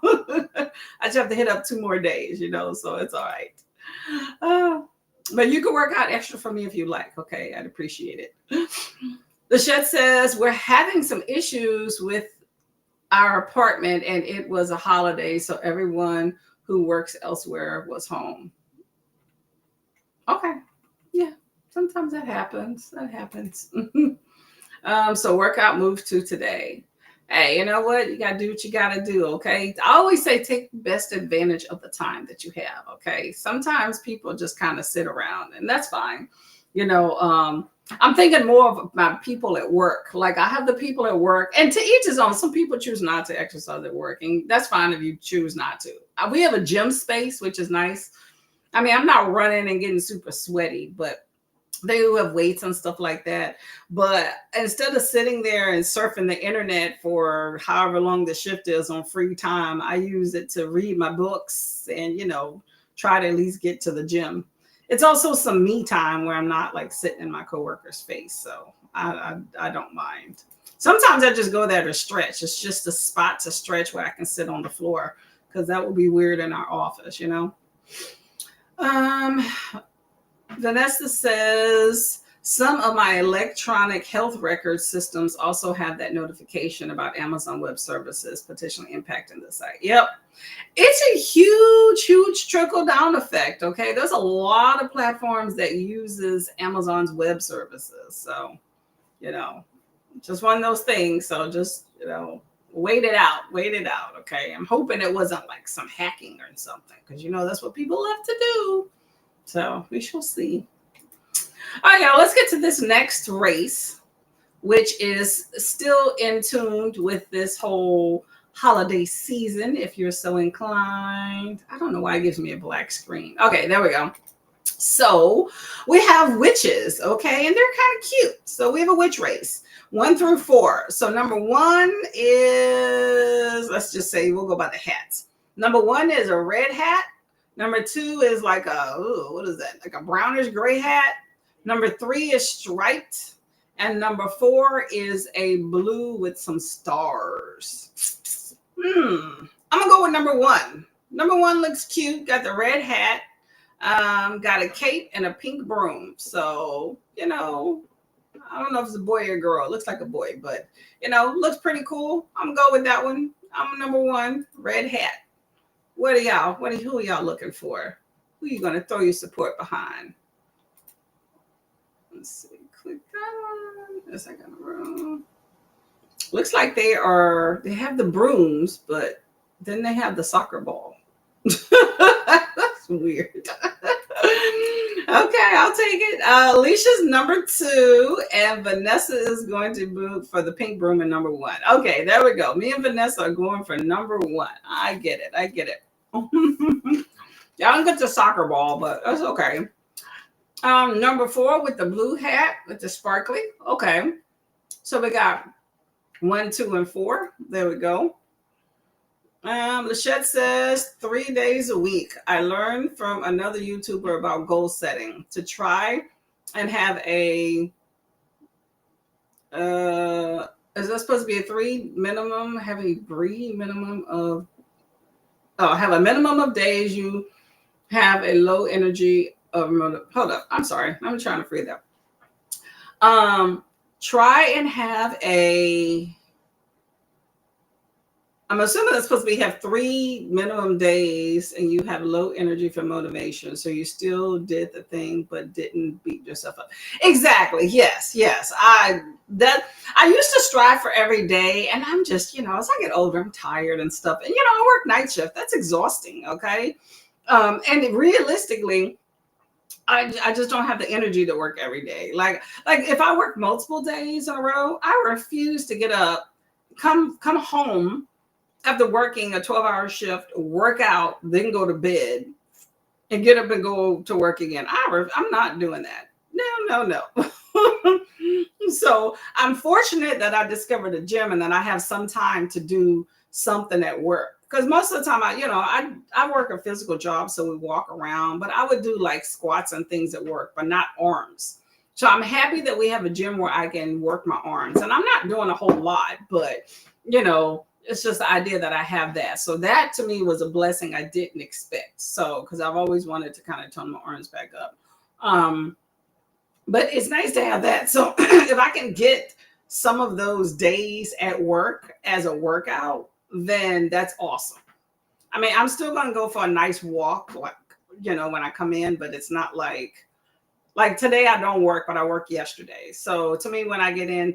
just have to hit up 2 more days, so it's all right. But you can work out extra for me if you like. Okay, I'd appreciate it. The Shed says we're having some issues with our apartment and it was a holiday, so everyone who works elsewhere was home. Okay. Yeah. Sometimes that happens. That happens. So workout move to today. Hey, you know what? You got to do what you got to do. Okay. I always say take best advantage of the time that you have. Okay. Sometimes people just kind of sit around and that's fine. I'm thinking more of my people at work. Like I have the people at work, and to each his own. Some people choose not to exercise at work, and that's fine if you choose not to. We have a gym space, which is nice. I mean, I'm not running and getting super sweaty, but they do have weights and stuff like that. But instead of sitting there and surfing the internet for however long the shift is on free time, I use it to read my books and, try to at least get to the gym. It's also some me time where I'm not like sitting in my coworker's face. So I don't mind. Sometimes I just go there to stretch. It's just a spot to stretch where I can sit on the floor because that would be weird in our office. Um, Vanessa says some of my electronic health record systems also have that notification about Amazon Web Services potentially impacting the site. Yep. It's a huge trickle down effect. Okay. There's a lot of platforms that uses Amazon's web services. So, just one of those things. So just, wait it out. Okay. I'm hoping it wasn't like some hacking or something because, that's what people love to do. So we shall see. All right, y'all, let's get to this next race, which is still in tune with this whole holiday season, if you're so inclined. I don't know why it gives me a black screen. Okay, there we go. So we have witches, okay, and they're kind of cute. So we have a witch race, 1 through 4. So number 1 is, let's just say we'll go by the hats. Number 1 is a red hat. Number 2 is like what is that? Like a brownish gray hat. Number 3 is striped. And number 4 is a blue with some stars. I'm going to go with number 1. Number 1 looks cute. Got the red hat. Got a cape and a pink broom. So, I don't know if it's a boy or a girl. It looks like a boy, but, looks pretty cool. I'm going to go with that one. I'm number 1, red hat. Who are y'all looking for? Who are you going to throw your support behind? Let's see. Click that. The second row. Looks like they have the brooms, but then they have the soccer ball. That's weird. Okay, I'll take it. Alicia's number 2, and Vanessa is going to move for the pink broom in number 1. Okay, there we go. Me and Vanessa are going for number 1. I get it. Yeah, I don't get the soccer ball, but that's okay. Number 4 with the blue hat with the sparkly. Okay, so we got 1, 2, and 4. There we go. Lachette says 3 days a week. I learned from another YouTuber about goal setting to try and have a is that supposed to be a 3 minimum? Have a minimum of have a minimum of days you have a low energy of hold up. I'm sorry. I'm trying to figure that out. Try and have a I'm assuming that's supposed to be have 3 minimum days and you have low energy for motivation. So you still did the thing but didn't beat yourself up. Exactly. Yes, yes. I used to strive for every day, and I'm just, as I get older, I'm tired and stuff. And I work night shift. That's exhausting, okay? And realistically, I just don't have the energy to work every day. Like if I work multiple days in a row, I refuse to get up, come home after working a 12-hour shift, work out, then go to bed and get up and go to work again. I'm not doing that. No. So I'm fortunate that I discovered a gym and that I have some time to do something at work. Because most of the time I work a physical job, so we walk around, but I would do like squats and things at work, but not arms. So I'm happy that we have a gym where I can work my arms. And I'm not doing a whole lot, but it's just the idea that I have that. So that to me was a blessing I didn't expect. So, because I've always wanted to kind of tone my arms back up. But it's nice to have that. So if I can get some of those days at work as a workout, then that's awesome. I mean, I'm still going to go for a nice walk, like, when I come in, but it's not like today I don't work, but I worked yesterday. So to me, when I get in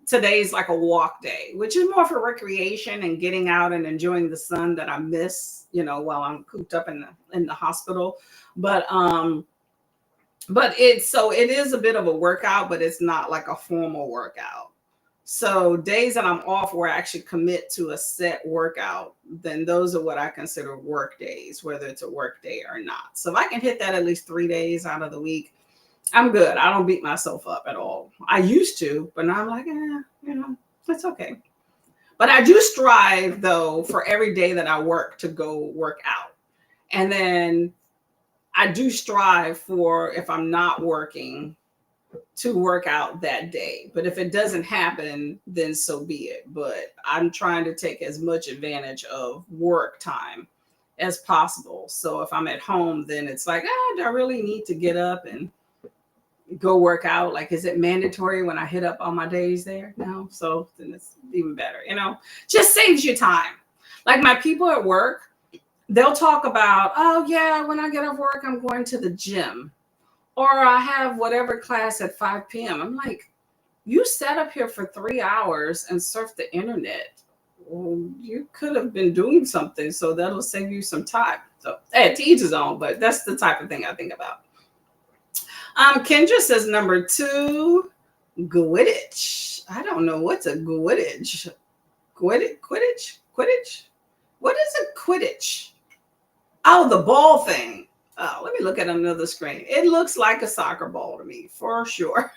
today's like a walk day, which is more for recreation and getting out and enjoying the sun that I miss, while I'm cooped up in the hospital. But it is a bit of a workout, but it's not like a formal workout. So days that I'm off where I actually commit to a set workout, then those are what I consider work days, whether it's a work day or not. So if I can hit that at least 3 days out of the week, I'm good. I don't beat myself up at all. I used to, but now I'm like, it's okay. But I do strive, though, for every day that I work to go work out. And then I do strive for, if I'm not working, to work out that day. But if it doesn't happen, then so be it. But I'm trying to take as much advantage of work time as possible. So if I'm at home, then it's like, do I really need to get up and go work out? Like, is it mandatory when I hit up on my days there? No. So then it's even better, just saves you time. Like my people at work, they'll talk about, oh yeah, when I get off work, I'm going to the gym, or I have whatever class at 5 p.m. I'm like, you sat up here for 3 hours and surfed the internet. Well, you could have been doing something, so that'll save you some time. So to each his own, but that's the type of thing I think about. Kendra says number 2, Quidditch. I don't know what's a Quidditch. Quidditch? What is a Quidditch? Oh, the ball thing. Oh, let me look at another screen. It looks like a soccer ball to me, for sure.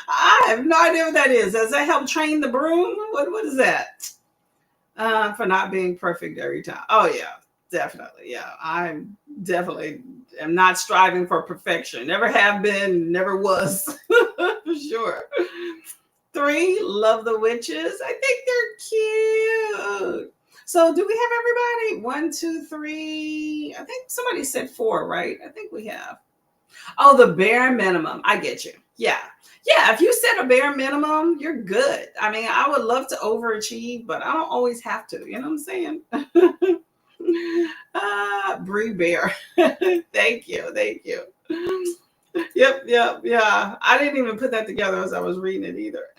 I have no idea what that is. Does that help train the broom? What is that? For not being perfect every time. Oh, yeah, definitely. Yeah, I'm definitely am not striving for perfection. Never have been, never was. For sure. 3, love the witches. I think they're cute. So do we have everybody? 1, 2, 3. I think somebody said 4, right? I think we have. Oh, the bare minimum. I get you. Yeah. If you set a bare minimum, you're good. I mean, I would love to overachieve, but I don't always have to. You know what I'm saying? Bree Bear. Thank you. Yep. Yeah. I didn't even put that together as I was reading it either.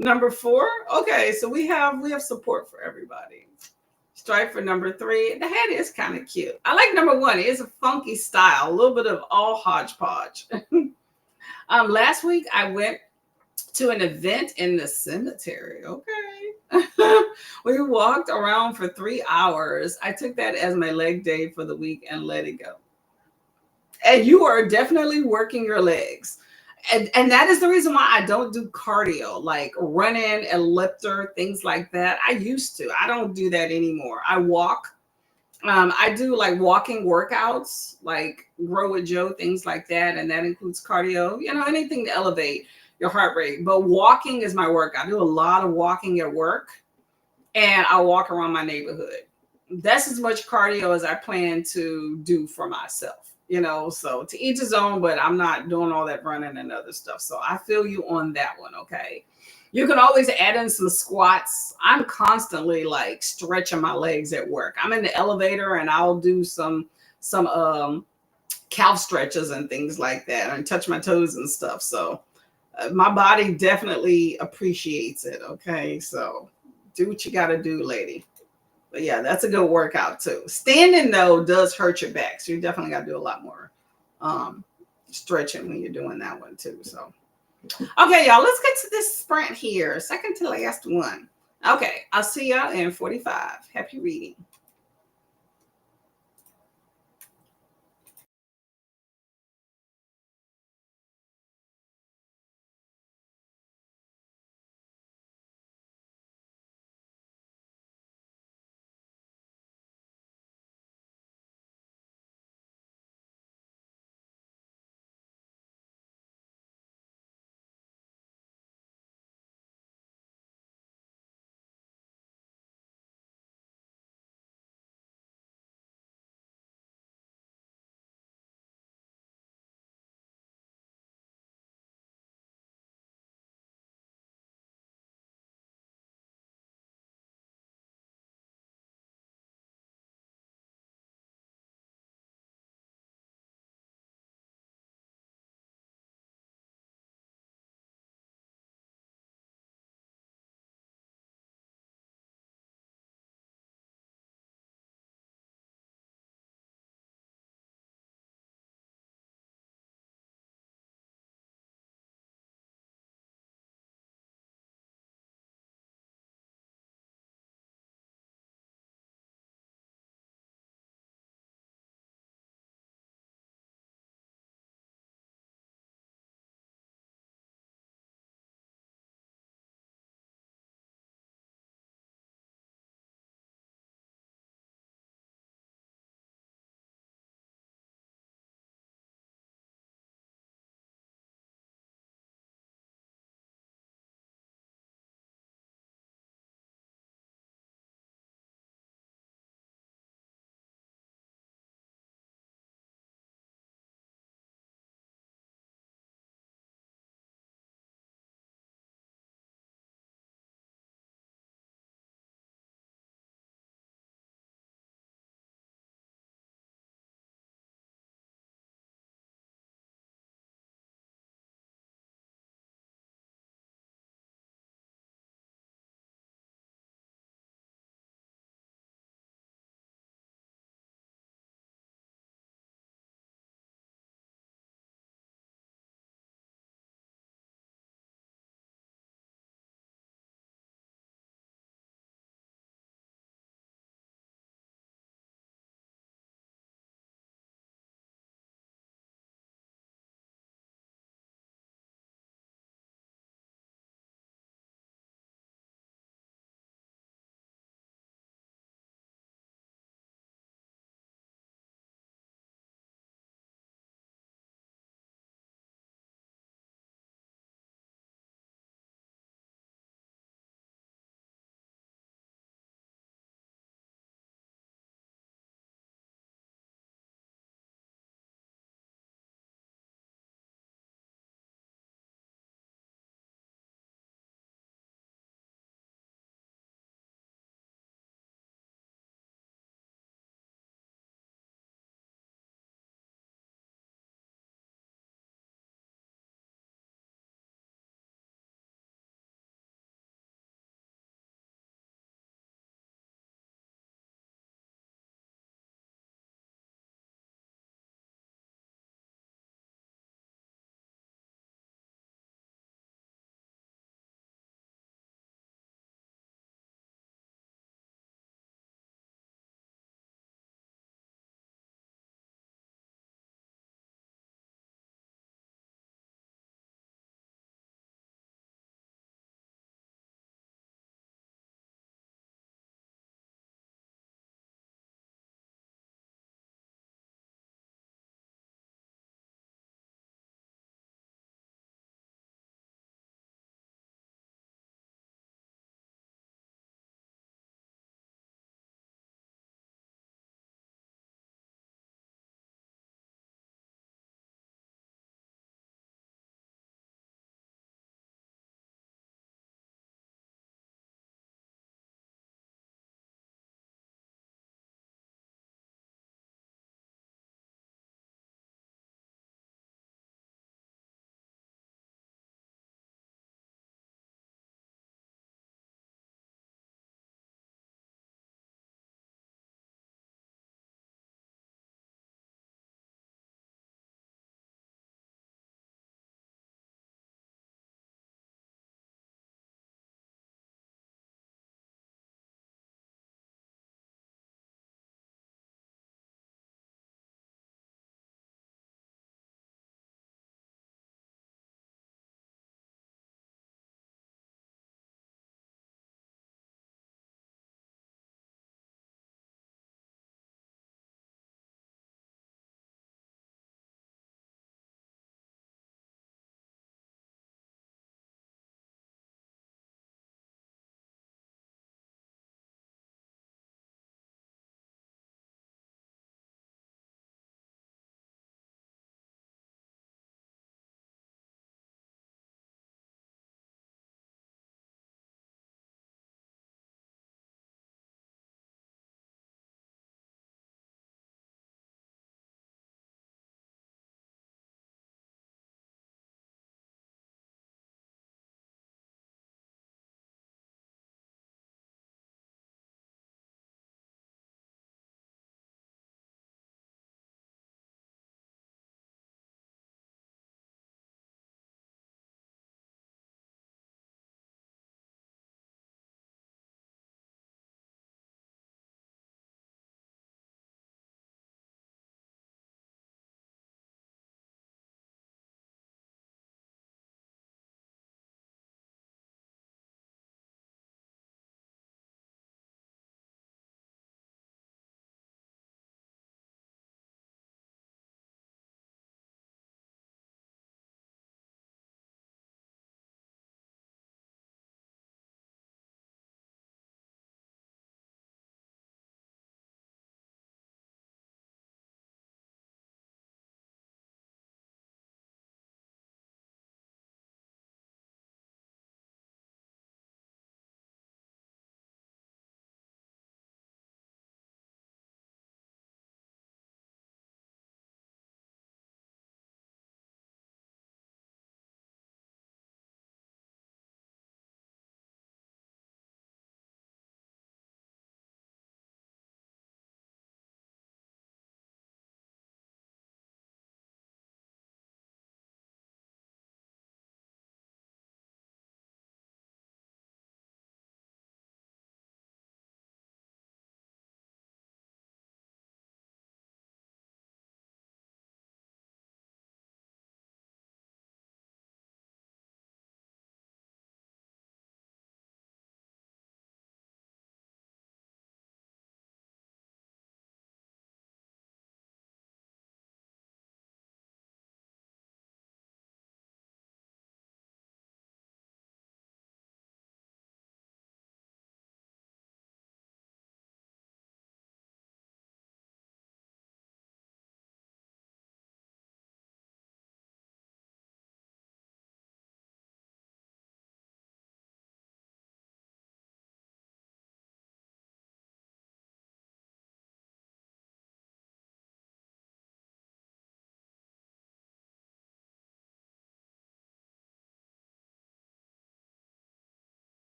Number 4. Okay, so we have support for everybody. Strive for number 3. The head is kind of cute. I like number 1. It's a funky style, a little bit of all hodgepodge. Last week I went to an event in the cemetery. Okay. We walked around for 3 hours. I took that as my leg day for the week and let it go. And you are definitely working your legs. And that is the reason why I don't do cardio, like running, elliptor, things like that. I used to. I don't do that anymore. I walk. I do like walking workouts, like Grow with Joe, things like that. And that includes cardio, anything to elevate your heart rate. But walking is my work. I do a lot of walking at work, and I walk around my neighborhood. That's as much cardio as I plan to do for myself. So to each his own, but I'm not doing all that running and other stuff. So I feel you on that one. Okay. You can always add in some squats. I'm constantly like stretching my legs at work. I'm in the elevator and I'll do some calf stretches and things like that and touch my toes and stuff. So my body definitely appreciates it. Okay. So do what you got to do, lady. But yeah, that's a good workout too. Standing though does hurt your back. So you definitely got to do a lot more um, stretching when you're doing that one too. So, okay, y'all, let's get to this sprint here. Second to last one. Okay. I'll see y'all in 45. Happy reading.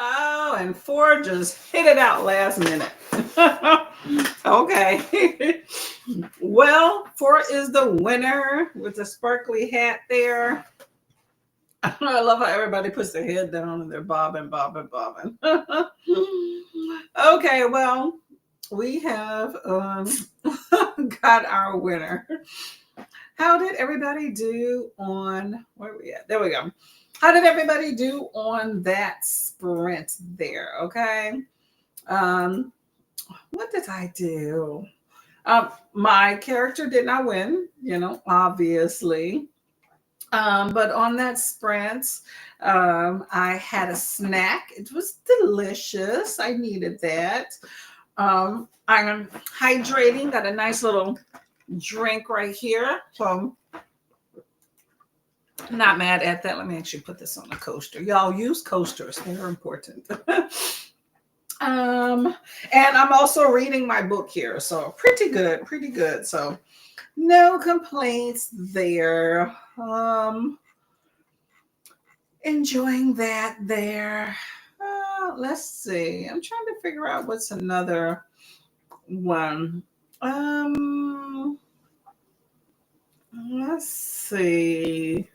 Oh, and 4 just hit it out last minute. Okay. Well, 4 is the winner with the sparkly hat there. I love how everybody puts their head down and they're bobbing, bobbing, bobbing. Okay, well, we have got our winner. How did everybody do on where are we at? There we go. How did everybody do on that sprint there? Okay. Um, what did I do? My character did not win, obviously. But on that sprint, I had a snack. It was delicious. I needed that. I'm hydrating, got a nice little drink right here. So not mad at that. Let me actually put this on the coaster. Y'all use coasters, they're important. And I'm also reading my book here. So pretty good, pretty good. So no complaints there. Enjoying that there. Let's see. I'm trying to figure out what's another one. Let's see.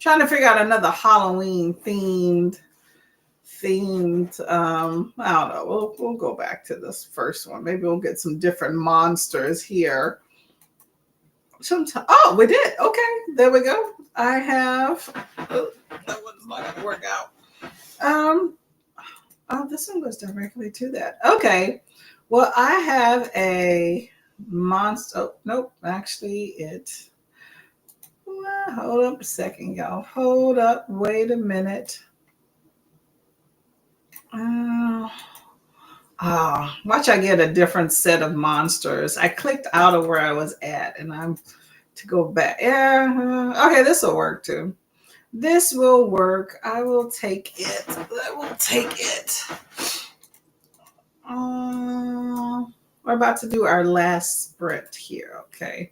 Trying to figure out another Halloween themed. I don't know. We'll go back to this first one. Maybe we'll get some different monsters here. Oh, we did. Okay, there we go. I have. Oh, that one's not gonna work out. Oh, this one goes directly to that. Okay. Well, I have a monster. Oh, nope. Actually, it. Hold up a second, y'all. Hold up. Wait a minute. Watch I get a different set of monsters. I clicked out of where I was at, and I'm to go back. Yeah. Okay, this will work too. This will work. I will take it. I will take it. We're about to do our last sprint here. Okay.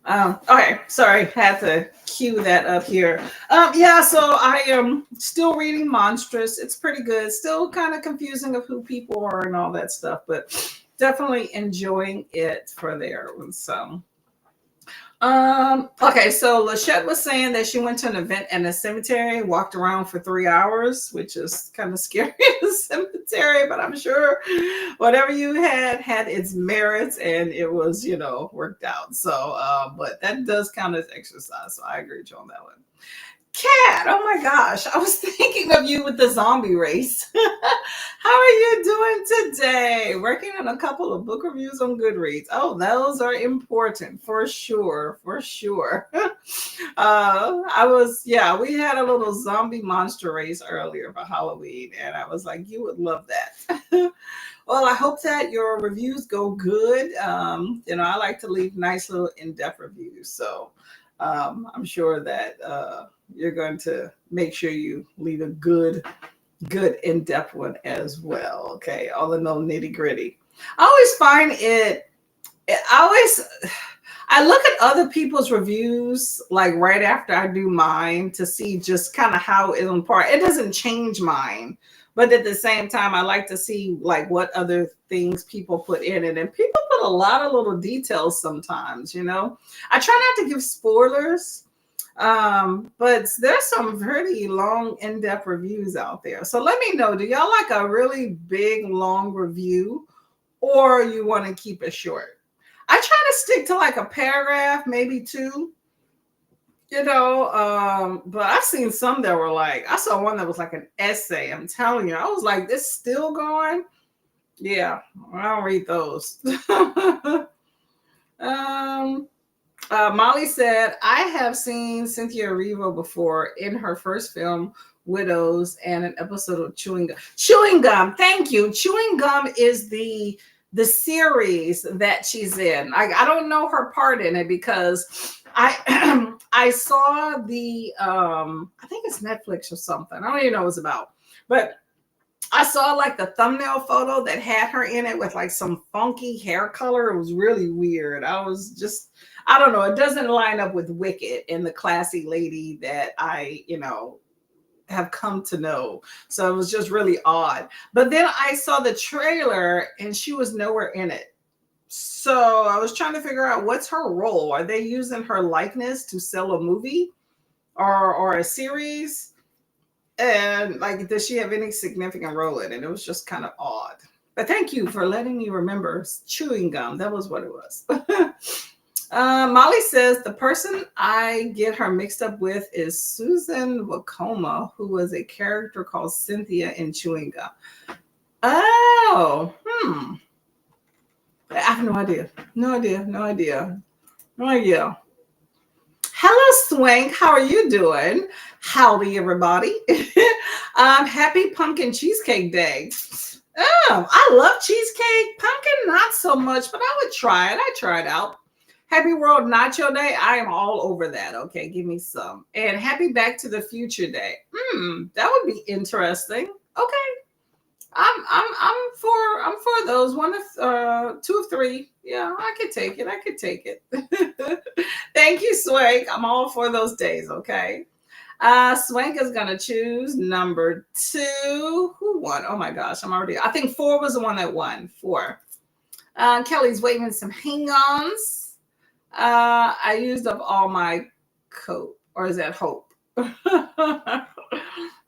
Okay, sorry, had to cue that up here. Yeah, so I am still reading Monstrous. It's pretty good. Still kind of confusing of who people are and all that stuff, but definitely enjoying it for there. So okay, so Lachette was saying that she went to an event in a cemetery, walked around for 3 hours, which is kind of scary in a cemetery, but I'm sure whatever you had its merits and it was, worked out. So, but that does count as exercise. So I agree with you on that one. Cat, oh my gosh, I was thinking of you with the zombie race. How are you doing today? Working on a couple of book reviews on Goodreads. Oh, those are important for sure, for sure. We had a little zombie monster race earlier for Halloween, and I was like, you would love that. Well, I hope that your reviews go good. I like to leave nice little in-depth reviews, so I'm sure that you're going to make sure you leave a good in-depth one as well. Okay, all the no nitty-gritty. I always find I look at other people's reviews like right after I do mine to see just kind of how it's on par. It doesn't change mine, but at the same time I like to see like what other things people put in it, and people put a lot of little details sometimes. I try not to give spoilers, but there's some pretty long in-depth reviews out there. So let me know, do y'all like a really big long review, or you want to keep it short? I try to stick to like a paragraph, maybe 2, but I've seen some that were like, I saw one that was like an essay. I'm telling you, I was like, this still going? Yeah, I don't read those. Molly said, I have seen Cynthia Erivo before in her first film, Widows, and an episode of Chewing Gum. Chewing Gum, thank you. Chewing Gum is the series that she's in. I don't know her part in it because I saw the I think it's Netflix or something. I don't even know what it's about, but I saw like the thumbnail photo that had her in it with like some funky hair color. It was really weird. I don't know. It doesn't line up with Wicked and the classy lady that I have come to know. So it was just really odd. But then I saw the trailer and she was nowhere in it. So I was trying to figure out what's her role. Are they using her likeness to sell a movie or a series? And like, does she have any significant role in it? It was just kind of odd. But thank you for letting me remember chewing gum. That was what it was. Molly says the person I get her mixed up with is Susan Wacoma, who was a character called Cynthia in Chewing Gum. Oh, I have no idea. No idea. No idea. No idea. Hello, Swank. How are you doing? Howdy, everybody. Happy Pumpkin Cheesecake Day. Oh, I love cheesecake. Pumpkin, not so much, but I would try it. I try it out. Happy World Nacho Day. I am all over that. Okay, give me some. And Happy Back to the Future Day. That would be interesting. Okay. I'm for those. One of 2 of 3. Yeah, I could take it. I could take it. Thank you, Swank. I'm all for those days, okay? Swank is gonna choose number 2. Who won? Oh my gosh, I think 4 was the one that won. 4. Kelly's waving some hang-ons. I used up all my coat, or is that hope?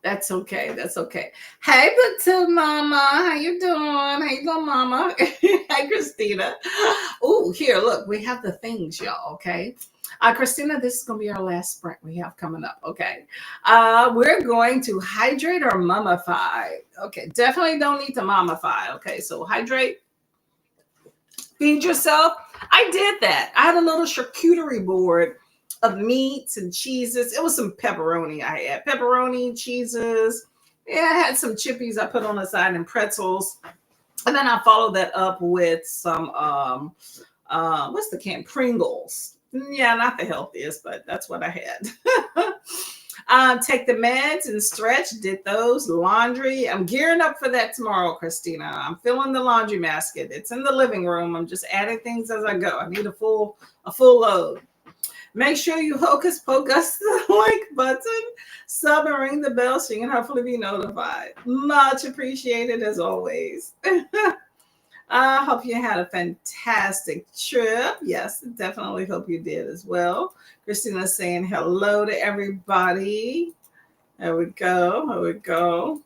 That's okay. That's okay. Hey, Batu Mama, how you doing? How you doing, Mama? Hi, Christina. Oh, here, look, we have the things, y'all. Okay, Christina, this is gonna be our last sprint we have coming up. Okay, we're going to hydrate or mummify. Okay, definitely don't need to mummify. Okay, so hydrate. Feed yourself. I did that. I had a little charcuterie board of meats and cheeses. It was some pepperoni I had. Pepperoni, cheeses. Yeah, I had some chippies I put on the side and pretzels. And then I followed that up with some what's the can? Pringles. Yeah, not the healthiest, but that's what I had. Take the meds and stretch. Did those. Laundry. I'm gearing up for that tomorrow, Christina. I'm filling the laundry basket. It's in the living room. I'm just adding things as I go. I need a full load. Make sure you hocus pocus the like button, sub and ring the bell so you can hopefully be notified. Much appreciated as always. I hope you had a fantastic trip. Yes, definitely hope you did as well. Christina's saying hello to everybody. There we go. There we go.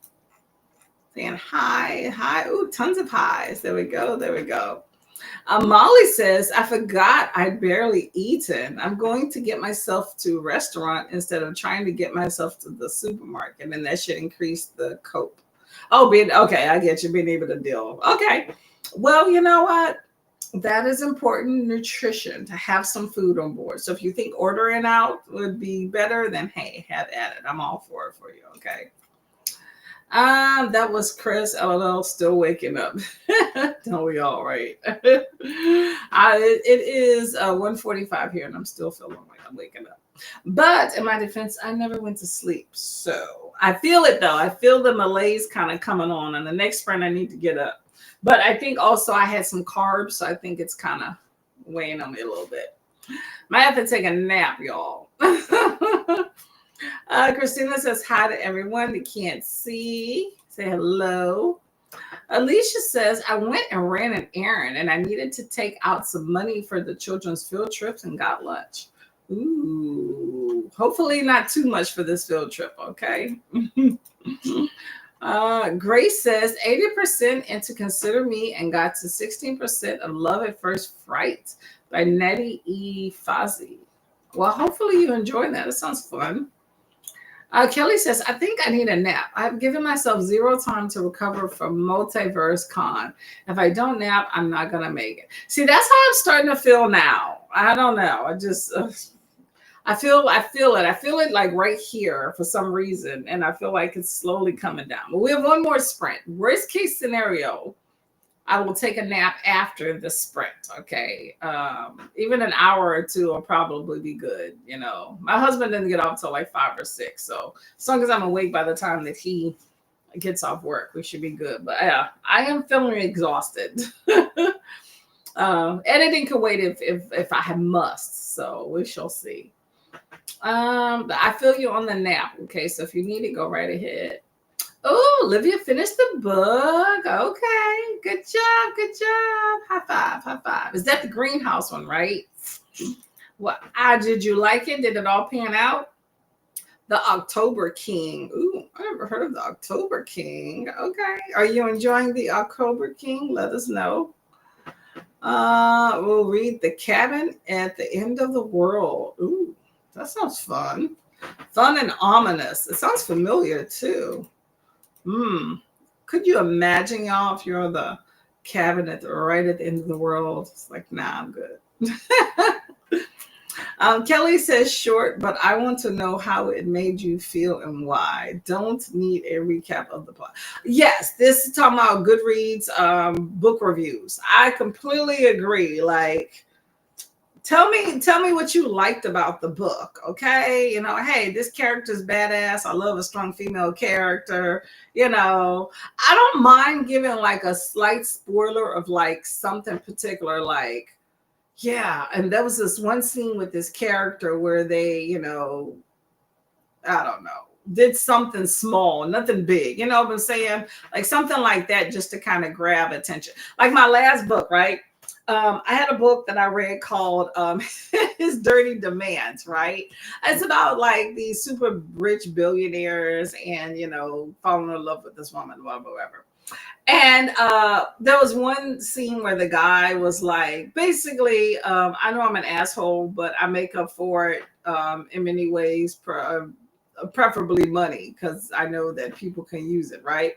Saying hi. Hi. Ooh, tons of highs. There we go. There we go. Molly says, I forgot I'd barely eaten. I'm going to get myself to a restaurant instead of trying to get myself to the supermarket, and that should increase the cope. Oh, okay, I get you being able to deal. Okay. Well, you know what? That is important nutrition, to have some food on board. So if you think ordering out would be better, then hey, have at it. I'm all for it for you. Okay. That was Chris. LOL, still waking up. Don't we all, right? It is 1:45 here, and I'm still feeling like I'm waking up. But in my defense, I never went to sleep. So I feel it, though. I feel the malaise kind of coming on. And the next sprint, I need to get up. But I think also I had some carbs, so I think it's kind of weighing on me a little bit. Might have to take a nap, y'all. Christina says hi to everyone that can't see. Say hello. Alicia says, I went and ran an errand and I needed to take out some money for the children's field trips and got lunch. Ooh, hopefully not too much for this field trip, okay? Grace says, 80% into Consider Me and got to 16% of Love at First Fright by Nettie E. Fozzie. Well, hopefully you enjoy that. It sounds fun. Kelly says, I think I need a nap. I've given myself 0 time to recover from Multiverse Con. If I don't nap, I'm not going to make it. See, that's how I'm starting to feel now. I don't know. I just, I feel it. I feel it like right here for some reason. And I feel like it's slowly coming down. But we have one more sprint. Worst case scenario, I will take a nap after the sprint, okay? Even an hour or 2 will probably be good, you know. My husband didn't get off till like 5 or 6, so as long as I'm awake by the time that he gets off work, we should be good. But yeah, I am feeling exhausted. Editing can wait if I must, so we shall see. I feel you on the nap. Okay, so if you need it, go right ahead. Oh, Olivia finished the book. Okay, good job, good job. High five, high five. Is that the greenhouse one, right? What? Did you like it? Did it all pan out? The October King. Ooh, I never heard of the October King. Okay, are you enjoying the October King? Let us know. We'll read The Cabin at the End of the World. Ooh, that sounds fun. Fun and ominous. It sounds familiar too. Hmm. Could you imagine, y'all, if you're the cabinet right at the end of the world? It's like, nah, I'm good. Kelly says short, but I want to know how it made you feel and why. Don't need a recap of the plot. Yes, this is talking about Goodreads book reviews. I completely agree. Like, tell me what you liked about the book. Okay, hey, this character's badass. I love a strong female character. I don't mind giving like a slight spoiler of like something particular, like, yeah, and there was this one scene with this character where they, I don't know, did something small, nothing big. You know what I'm saying? Like something like that, just to kind of grab attention. Like my last book, right? I had a book that I read called His Dirty Demands, right? It's about like these super rich billionaires and, falling in love with this woman, whatever. And there was one scene where the guy was like, basically, I know I'm an asshole, but I make up for it in many ways, preferably money, because I know that people can use it, right?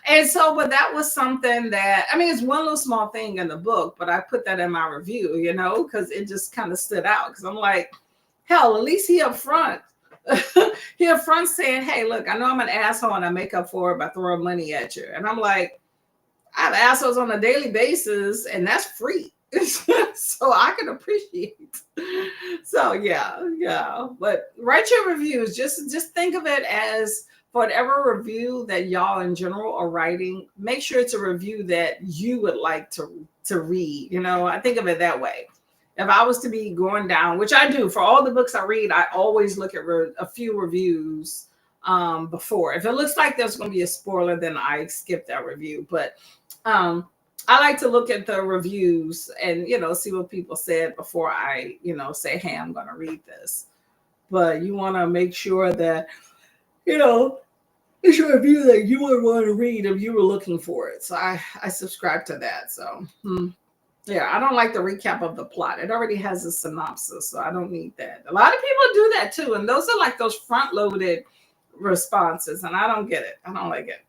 And so, but that was something that, I mean, it's one little small thing in the book, but I put that in my review, because it just kind of stood out. Because I'm like, hell, at least he up front. He up front saying, hey, look, I know I'm an asshole and I make up for it by throwing money at you. And I'm like, I have assholes on a daily basis, and that's free. So I can appreciate. So yeah. But write your reviews. Just think of it as, for whatever review that y'all in general are writing, make sure it's a review that you would like to read. I think of it that way. If I was to be going down, which I do for all the books I read, I always look at a few reviews before. If it looks like there's going to be a spoiler, then I skip that review. But I like to look at the reviews and, see what people said before I, say, hey, I'm going to read this. But you want to make sure that, it's a review that you would want to read if you were looking for it. So I subscribe to that. So, yeah, I don't like the recap of the plot. It already has a synopsis, so I don't need that. A lot of people do that too. And those are like those front-loaded responses, and I don't get it. I don't like it.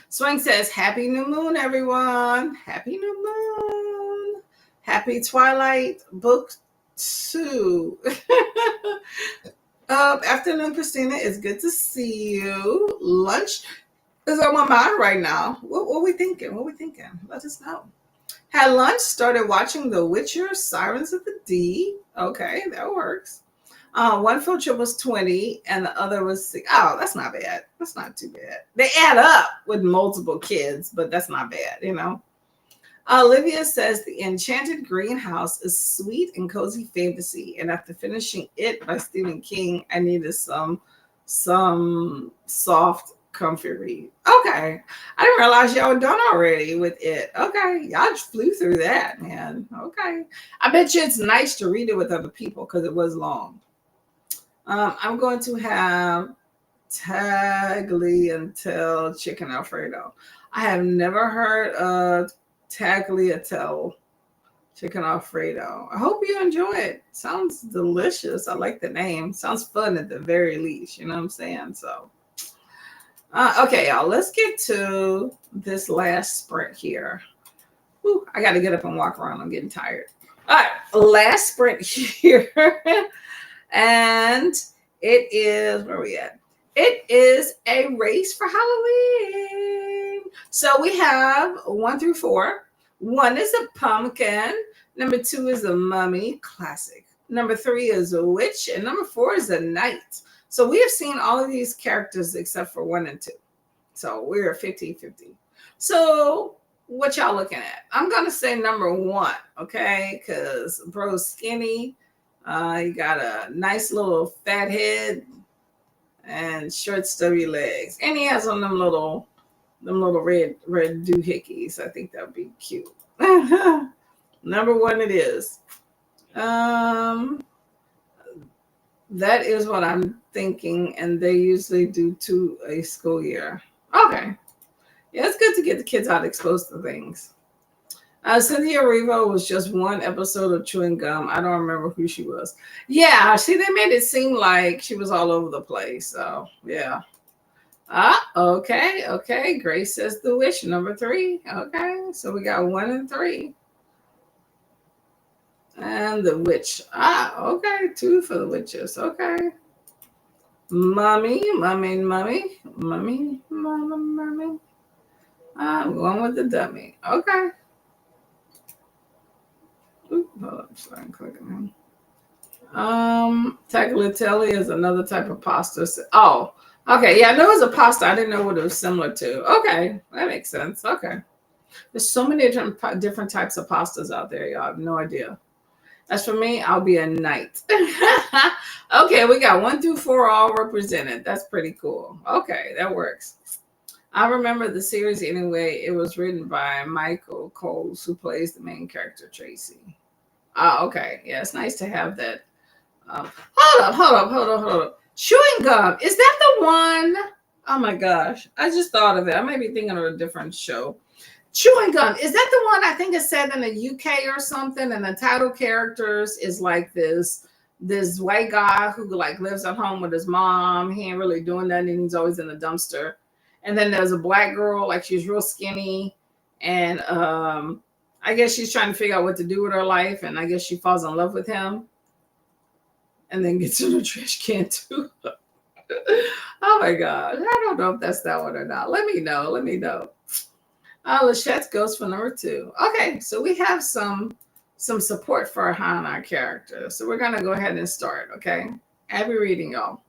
Swing says, Happy New Moon, everyone. Happy New Moon. Happy Twilight Book 2. Afternoon, Christina. It's good to see you. Lunch is on my mind right now. What are we thinking? Let us know. Had lunch, started watching The Witcher, Sirens of the Deep. Okay, that works. One field trip was 20 and the other was 6. Oh, that's not bad. That's not too bad. They add up with multiple kids, but that's not bad. Olivia says the Enchanted Greenhouse is sweet and cozy fantasy. And after finishing It by Stephen King, I needed some soft, comfy read. Okay. I didn't realize y'all were done already with It. Okay. Y'all just flew through that, man. Okay. I bet you it's nice to read it with other people because it was long. I'm going to have tagliatelle chicken Alfredo. I have never heard of tagliatelle chicken Alfredo. I hope you enjoy it. Sounds delicious. I like the name. Sounds fun at the very least. You know what I'm saying? So, okay, y'all. Let's get to this last sprint here. Whew, I got to get up and walk around. I'm getting tired. All right, last sprint here. And it is, where are we at? It is a race for Halloween. So we have 1 through 4. 1 is a pumpkin. Number 2 is a mummy, classic. Number 3 is a witch. And number 4 is a knight. So we have seen all of these characters except for 1 and 2. So we're 50-50. So what y'all looking at? I'm going to say number 1, okay? Because bro's skinny. He got a nice little fat head and short stubby legs, and he has on them little red doohickeys. I think that would be cute. Number one, it is. Um, that is what I'm thinking, and they usually do 2 a school year. Okay, yeah, it's good to get the kids out exposed to things. Cynthia Erivo was just one episode of Chewing Gum. I don't remember who she was. Yeah, see, they made it seem like she was all over the place. So yeah. Okay, okay. Grace says the witch, number 3. Okay, so we got 1 and 3. And the witch. Okay, 2 for the witches. Okay. Mummy. I'm going with the dummy. Okay. Oop, hold up, sorry, I'm clicking. Tagliatelle is another type of pasta. Oh, okay. Yeah, I know it was a pasta. I didn't know what it was similar to. Okay, that makes sense. Okay. There's so many different types of pastas out there, y'all. I have no idea. As for me, I'll be a knight. Okay, we got 1 through 4 all represented. That's pretty cool. Okay, that works. I remember the series anyway. It was written by Michael Coles, who plays the main character, Tracy. Okay. Yeah, it's nice to have that. Hold up. Chewing gum. Is that the one? Oh my gosh. I just thought of it. I might be thinking of a different show. Chewing gum. Is that the one I think is set in the UK or something? And the title characters is like this white guy who like lives at home with his mom. He ain't really doing nothing. And he's always in the dumpster. And then there's a black girl, like she's real skinny. And I guess she's trying to figure out what to do with her life. And I guess she falls in love with him and then gets in the trash can too. Oh my God. I don't know if that's that one or not. Let me know. Lachette's goes for number 2. Okay, so we have some support for Han, our character. So we're gonna go ahead and start, okay? Abby reading, y'all.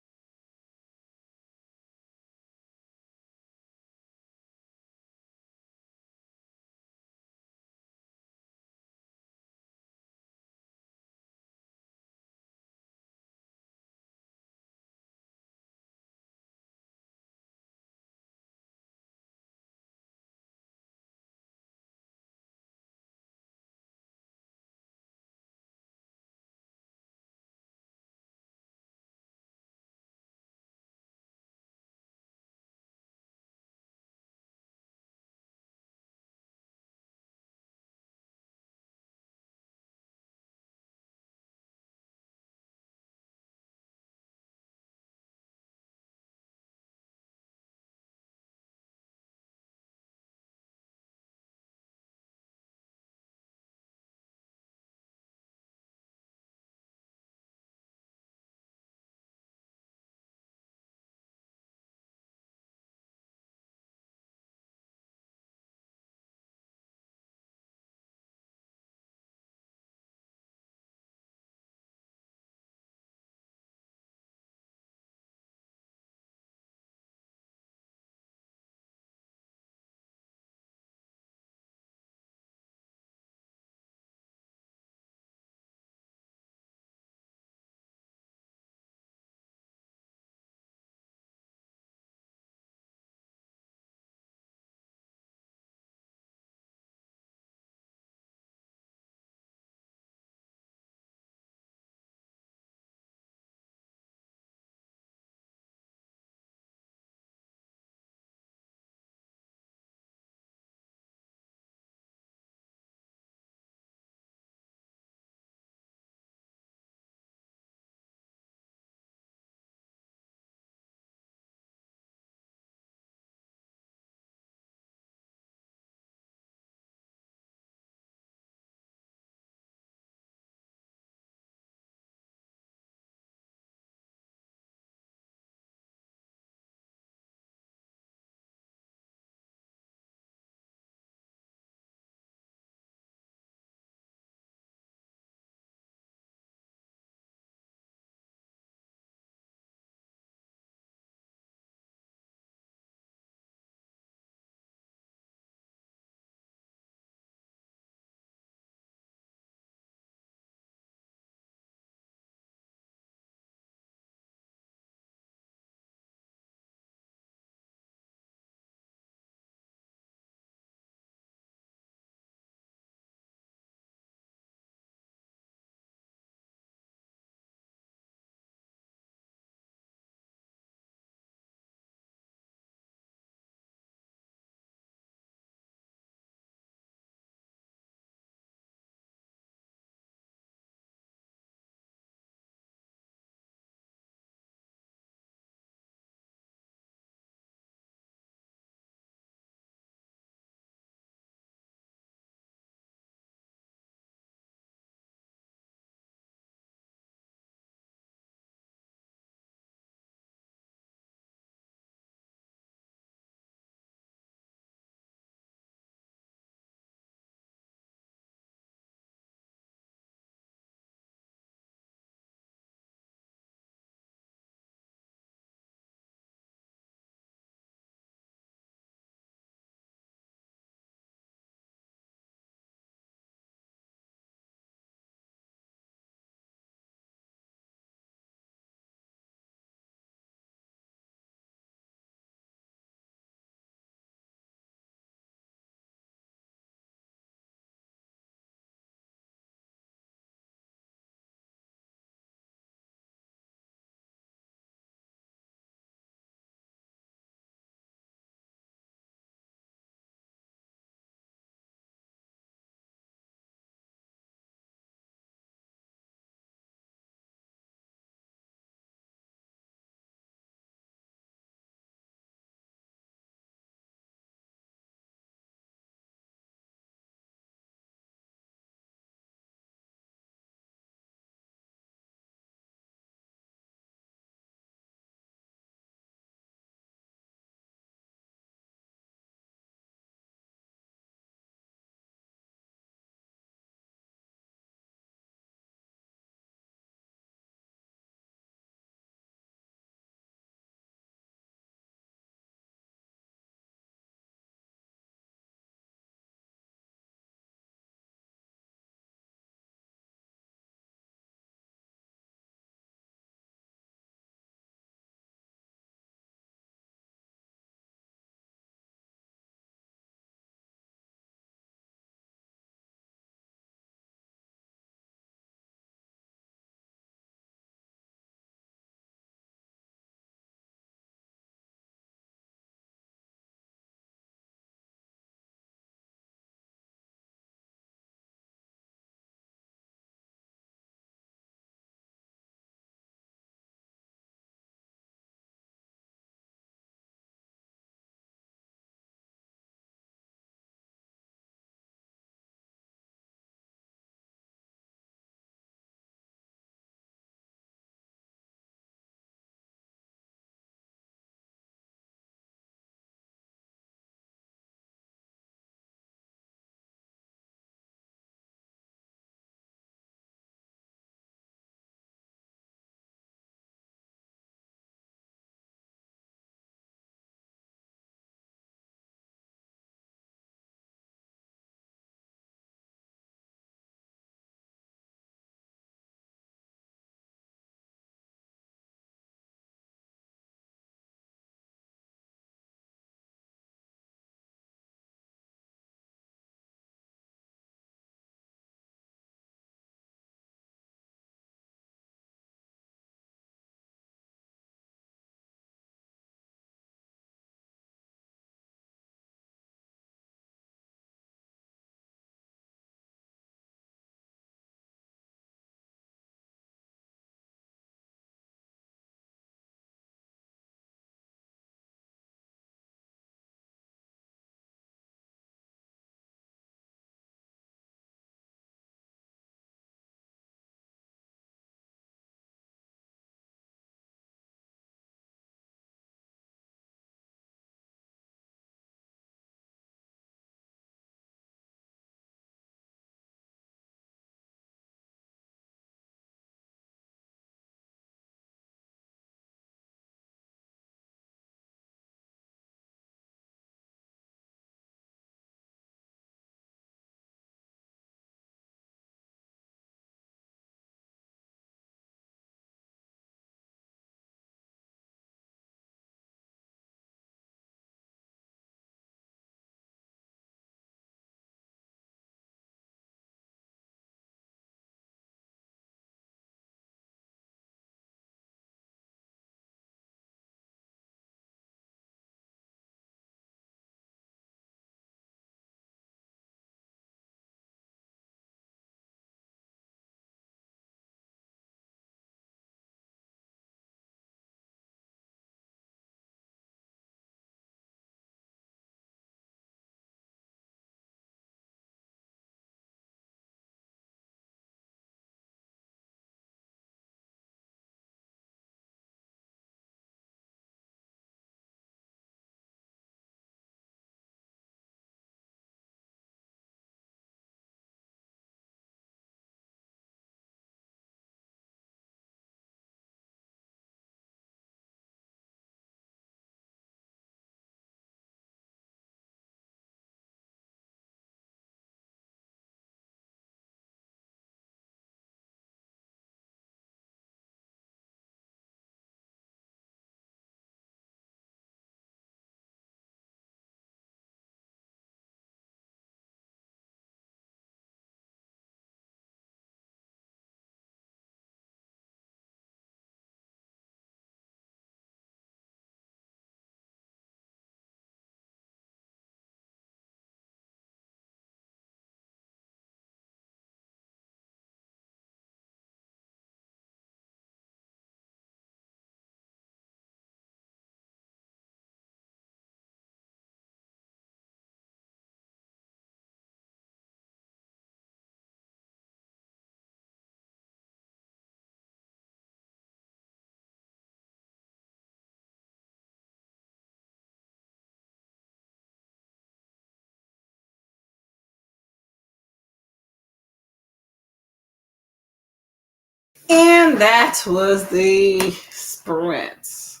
And that was the sprint.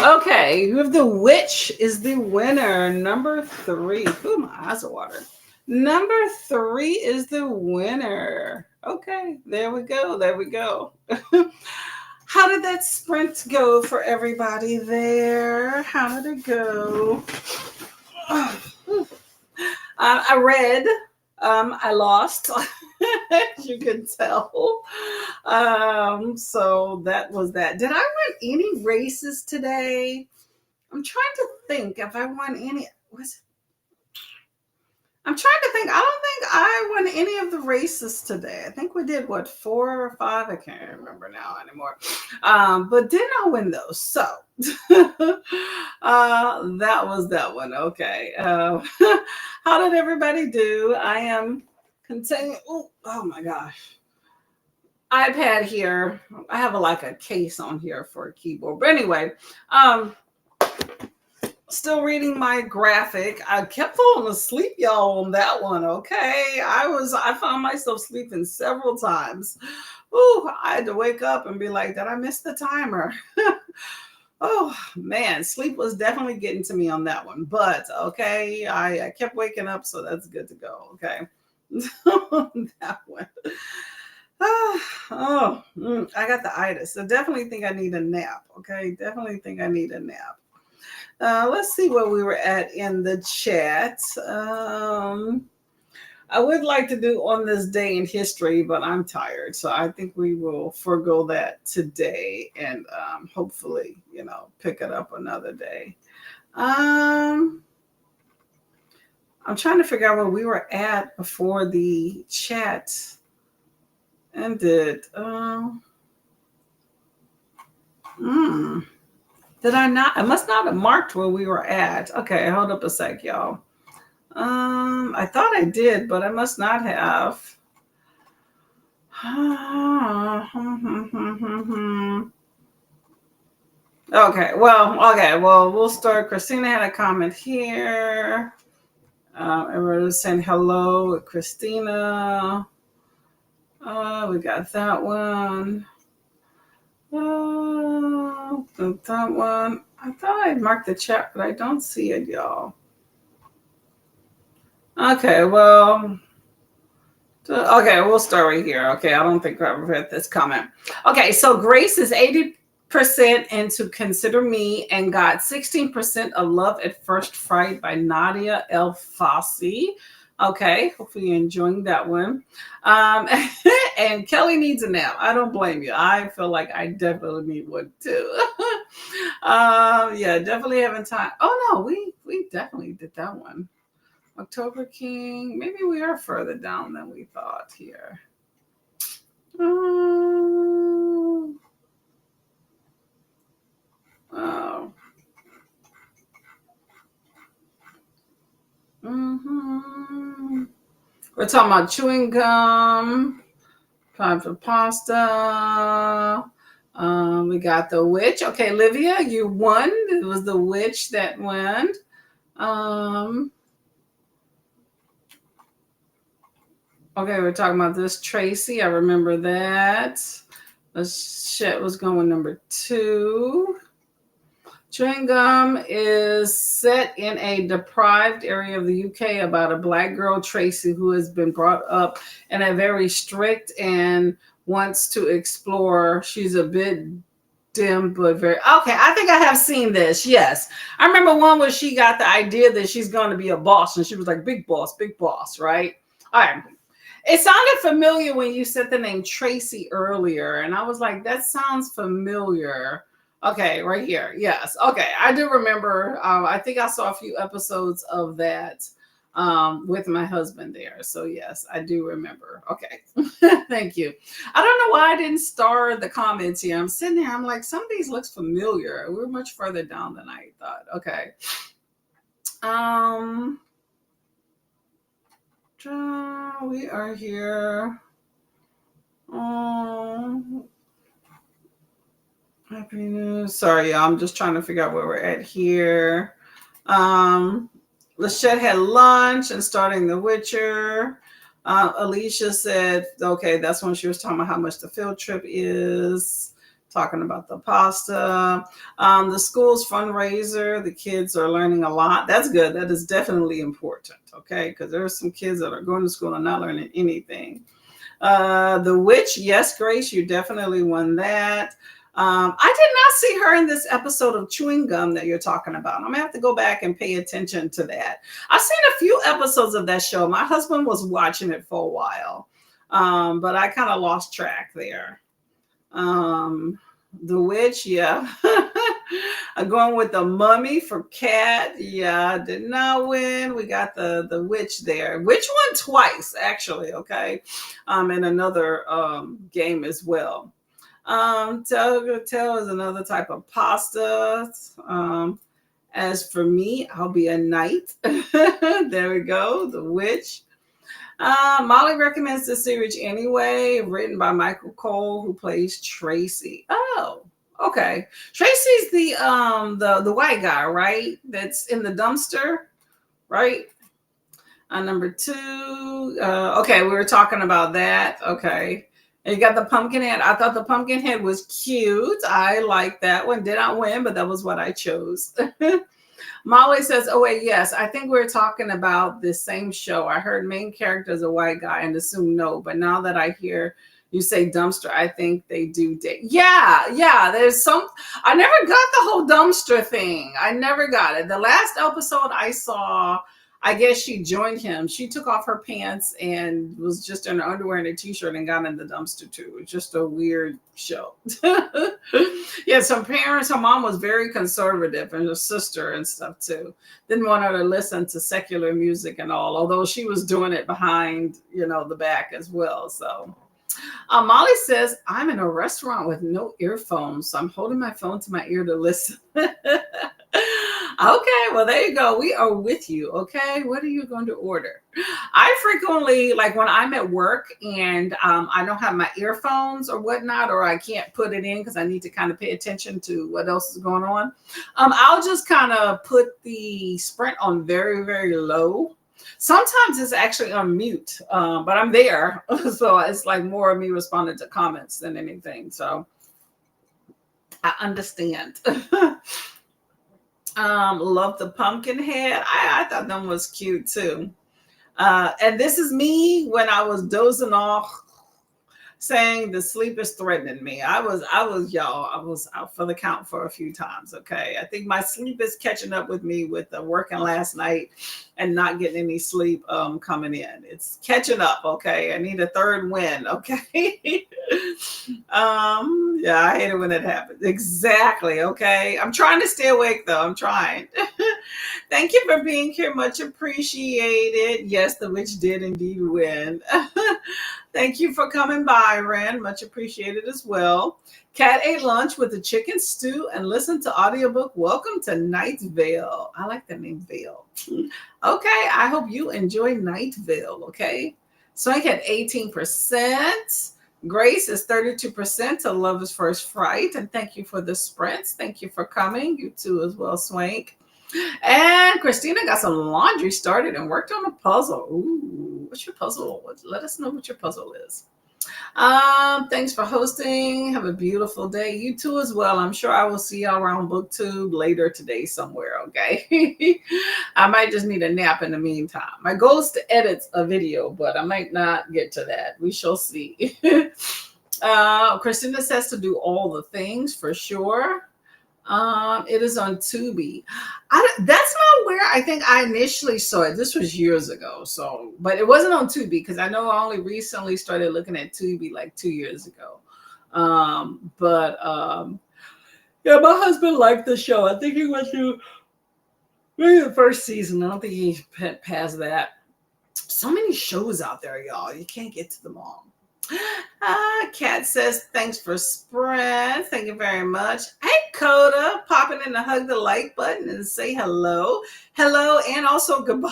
Okay, you have the witch is the winner. Number 3. Ooh, my eyes are watering. Number 3 is the winner. Okay, there we go. There we go. How did that sprint go for everybody there? How did it go? I read. I lost, as you can tell. So that was that. Did I win any races today? I'm trying to think if I won any. I'm trying to think. I don't think I won any of the races today. I think we did what, 4 or 5? I can't remember now anymore. But did not win those. So that was that one. Okay. How did everybody do? I am continuing. Oh my gosh. iPad here. I have like a case on here for a keyboard. But anyway, still reading my graphic. I kept falling asleep, y'all, on that one. Okay. I found myself sleeping several times. Ooh, I had to wake up and be like, did I miss the timer? Oh man, sleep was definitely getting to me on that one. But okay, I kept waking up, so that's good to go. Okay. That one. I got the itis. I definitely think I need a nap. Okay. Definitely think I need a nap. Let's see where we were at in the chat. I would like to do on this day in history, but I'm tired. So I think we will forego that today and hopefully, pick it up another day. I'm trying to figure out where we were at before the chat ended. Did I not? I must not have marked where we were at. Okay, hold up a sec, y'all. I thought I did, but I must not have. Okay, well, we'll start. Christina had a comment here. Everyone's saying hello, Christina. We got that one. That one. I thought I marked the chat, but I don't see it, y'all. Okay, well. Okay, we'll start right here. Okay, I don't think I've read this comment. Okay, so Grace is 80% into Consider Me and got 16% of Love at First Fright by Nadia El Fassi. Okay, hopefully you're enjoying that one. And Kelly needs a nap. I don't blame you. I feel like I definitely need one too. Yeah, definitely having time. Oh no, we definitely did that one. October King. Maybe we are further down than we thought here. Oh. We're talking about chewing gum, time for pasta. We got the witch. Okay, Livia, you won. It was the witch that won. Okay, we're talking about this Tracy. I remember that. The shit was going number 2. Chewing gum is set in a deprived area of the UK about a black girl, Tracy, who has been brought up in a very strict and wants to explore. She's a bit dim, but very okay. I think I have seen this. Yes, I remember one where she got the idea that she's going to be a boss, and she was like, big boss, right? All right. It sounded familiar when you said the name Tracy earlier, and I was like, that sounds familiar. Okay, right here. Yes. Okay, I do remember. I think I saw a few episodes of that with my husband there. So yes, I do remember. Okay, thank you. I don't know why I didn't star the comments here. I'm sitting here. I'm like, some of these looks familiar. We're much further down than I thought. Okay. We are here. Happy news. Sorry, y'all. I'm just trying to figure out where we're at here. Lachette had lunch and starting The Witcher. Alicia said, okay, that's when she was talking about how much the field trip is, talking about the pasta. The school's fundraiser, the kids are learning a lot. That's good. That is definitely important, okay? Because there are some kids that are going to school and not learning anything. The witch, yes, Grace, you definitely won that. I did not see her in this episode of Chewing Gum that you're talking about. I'm gonna have to go back and pay attention to that. I've seen a few episodes of that show. My husband was watching it for a while, but I kind of lost track there. The witch, yeah. I'm going with the mummy for cat. Yeah, did not win. We got the witch there. Witch won twice, actually, okay. In another game as well. Tell is another type of pasta. As for me, I'll be a knight. There we go, the witch. Molly recommends the series anyway, written by Michael Cole, who plays Tracy. Oh, okay. Tracy's the white guy, right? That's in the dumpster, right? Number 2. Okay, we were talking about that. Okay. And you got the pumpkin head. I thought the pumpkin head was cute. I like that one. Did not win, but that was what I chose. Molly says, oh, wait, yes. I think we're talking about this same show. I heard main character is a white guy and assume no. But now that I hear you say dumpster, I think they do date. Yeah. There's some. I never got the whole dumpster thing. I never got it. The last episode I saw, I guess she joined him. She took off her pants and was just in her underwear and a t-shirt and got in the dumpster too. It's just a weird show. Yeah, some parents, her mom was very conservative and her sister and stuff too. Didn't want her to listen to secular music and all, although she was doing it behind, the back as well. So Molly says, I'm in a restaurant with no earphones, so I'm holding my phone to my ear to listen. Okay, well, there you go. We are with you. Okay, what are you going to order? I frequently, like when I'm at work and I don't have my earphones or whatnot, or I can't put it in because I need to kind of pay attention to what else is going on. I'll just kind of put the Sprint on very, very low. Sometimes it's actually on mute, but I'm there. So it's like more of me responding to comments than anything. So I understand. Love the pumpkin head. I thought that was cute too. And this is me when I was dozing off, saying the sleep is threatening me. I was out for the count for a few times. Okay. I think my sleep is catching up with me with the working last night and not getting any sleep coming in. It's catching up. Okay. I need a third win. Okay. Yeah, I hate it when it happens. Exactly. Okay. I'm trying to stay awake though. I'm trying. Thank you for being here. Much appreciated. Yes, the witch did indeed win. Thank you for coming by, Ren. Much appreciated as well. Kat ate lunch with the chicken stew and listened to audiobook. Welcome to Night Vale. I like the name Vale. Okay, I hope you enjoy Night Vale, okay? Swank had 18%. Grace is 32% to Love is First Fright. And thank you for the sprints. Thank you for coming. You too as well, Swank. And Christina got some laundry started and worked on a puzzle. Ooh, what's your puzzle? Let us know what your puzzle is. Thanks for hosting. Have a beautiful day. You too as well. I'm sure I will see y'all around BookTube later today somewhere, okay? I might just need a nap in the meantime. My goal is to edit a video, but I might not get to that. We shall see. Christina says to do all the things for sure. It is on Tubi. That's not where I think I initially saw it. This was years ago. But it wasn't on Tubi because I know I only recently started looking at Tubi like 2 years ago. Yeah, my husband liked the show. I think he went through maybe the first season. I don't think he passed that. So many shows out there, y'all. You can't get to them all. Kat says, thanks for Sprint. Thank you very much. Hey, Coda popping in to hug the like button and say hello. Hello and also goodbye.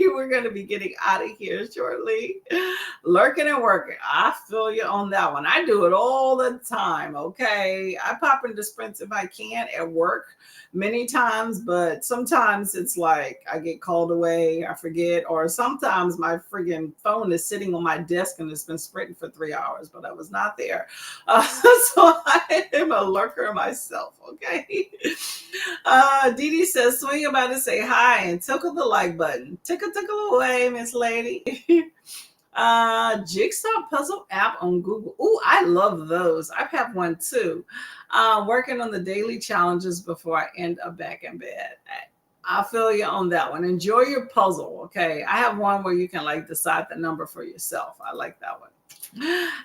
We're going to be getting out of here shortly. Lurking and working. I feel you on that one. I do it all the time. Okay. I pop into sprints if I can at work many times, but sometimes it's like I get called away, I forget, or sometimes my friggin' phone is sitting on my desk and it's been sprinting for 3 hours, but I was not there. So I am a lurker myself, okay? Dee Dee says, swing about to say hi and tickle the like button. Tickle away, Miss Lady. Jigsaw puzzle app on Google. Oh, I love those. I have one too. Working on the daily challenges before I end up back in bed. I feel you on that one. Enjoy your puzzle. Okay. I have one where you can like decide the number for yourself. I like that one.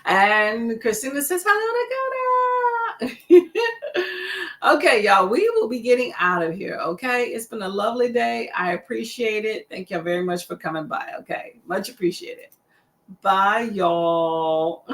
And Christina says, hello, Dakota. Okay, y'all, we will be getting out of here. Okay. It's been a lovely day. I appreciate it. Thank you very much for coming by. Okay. Much appreciated. Bye, y'all.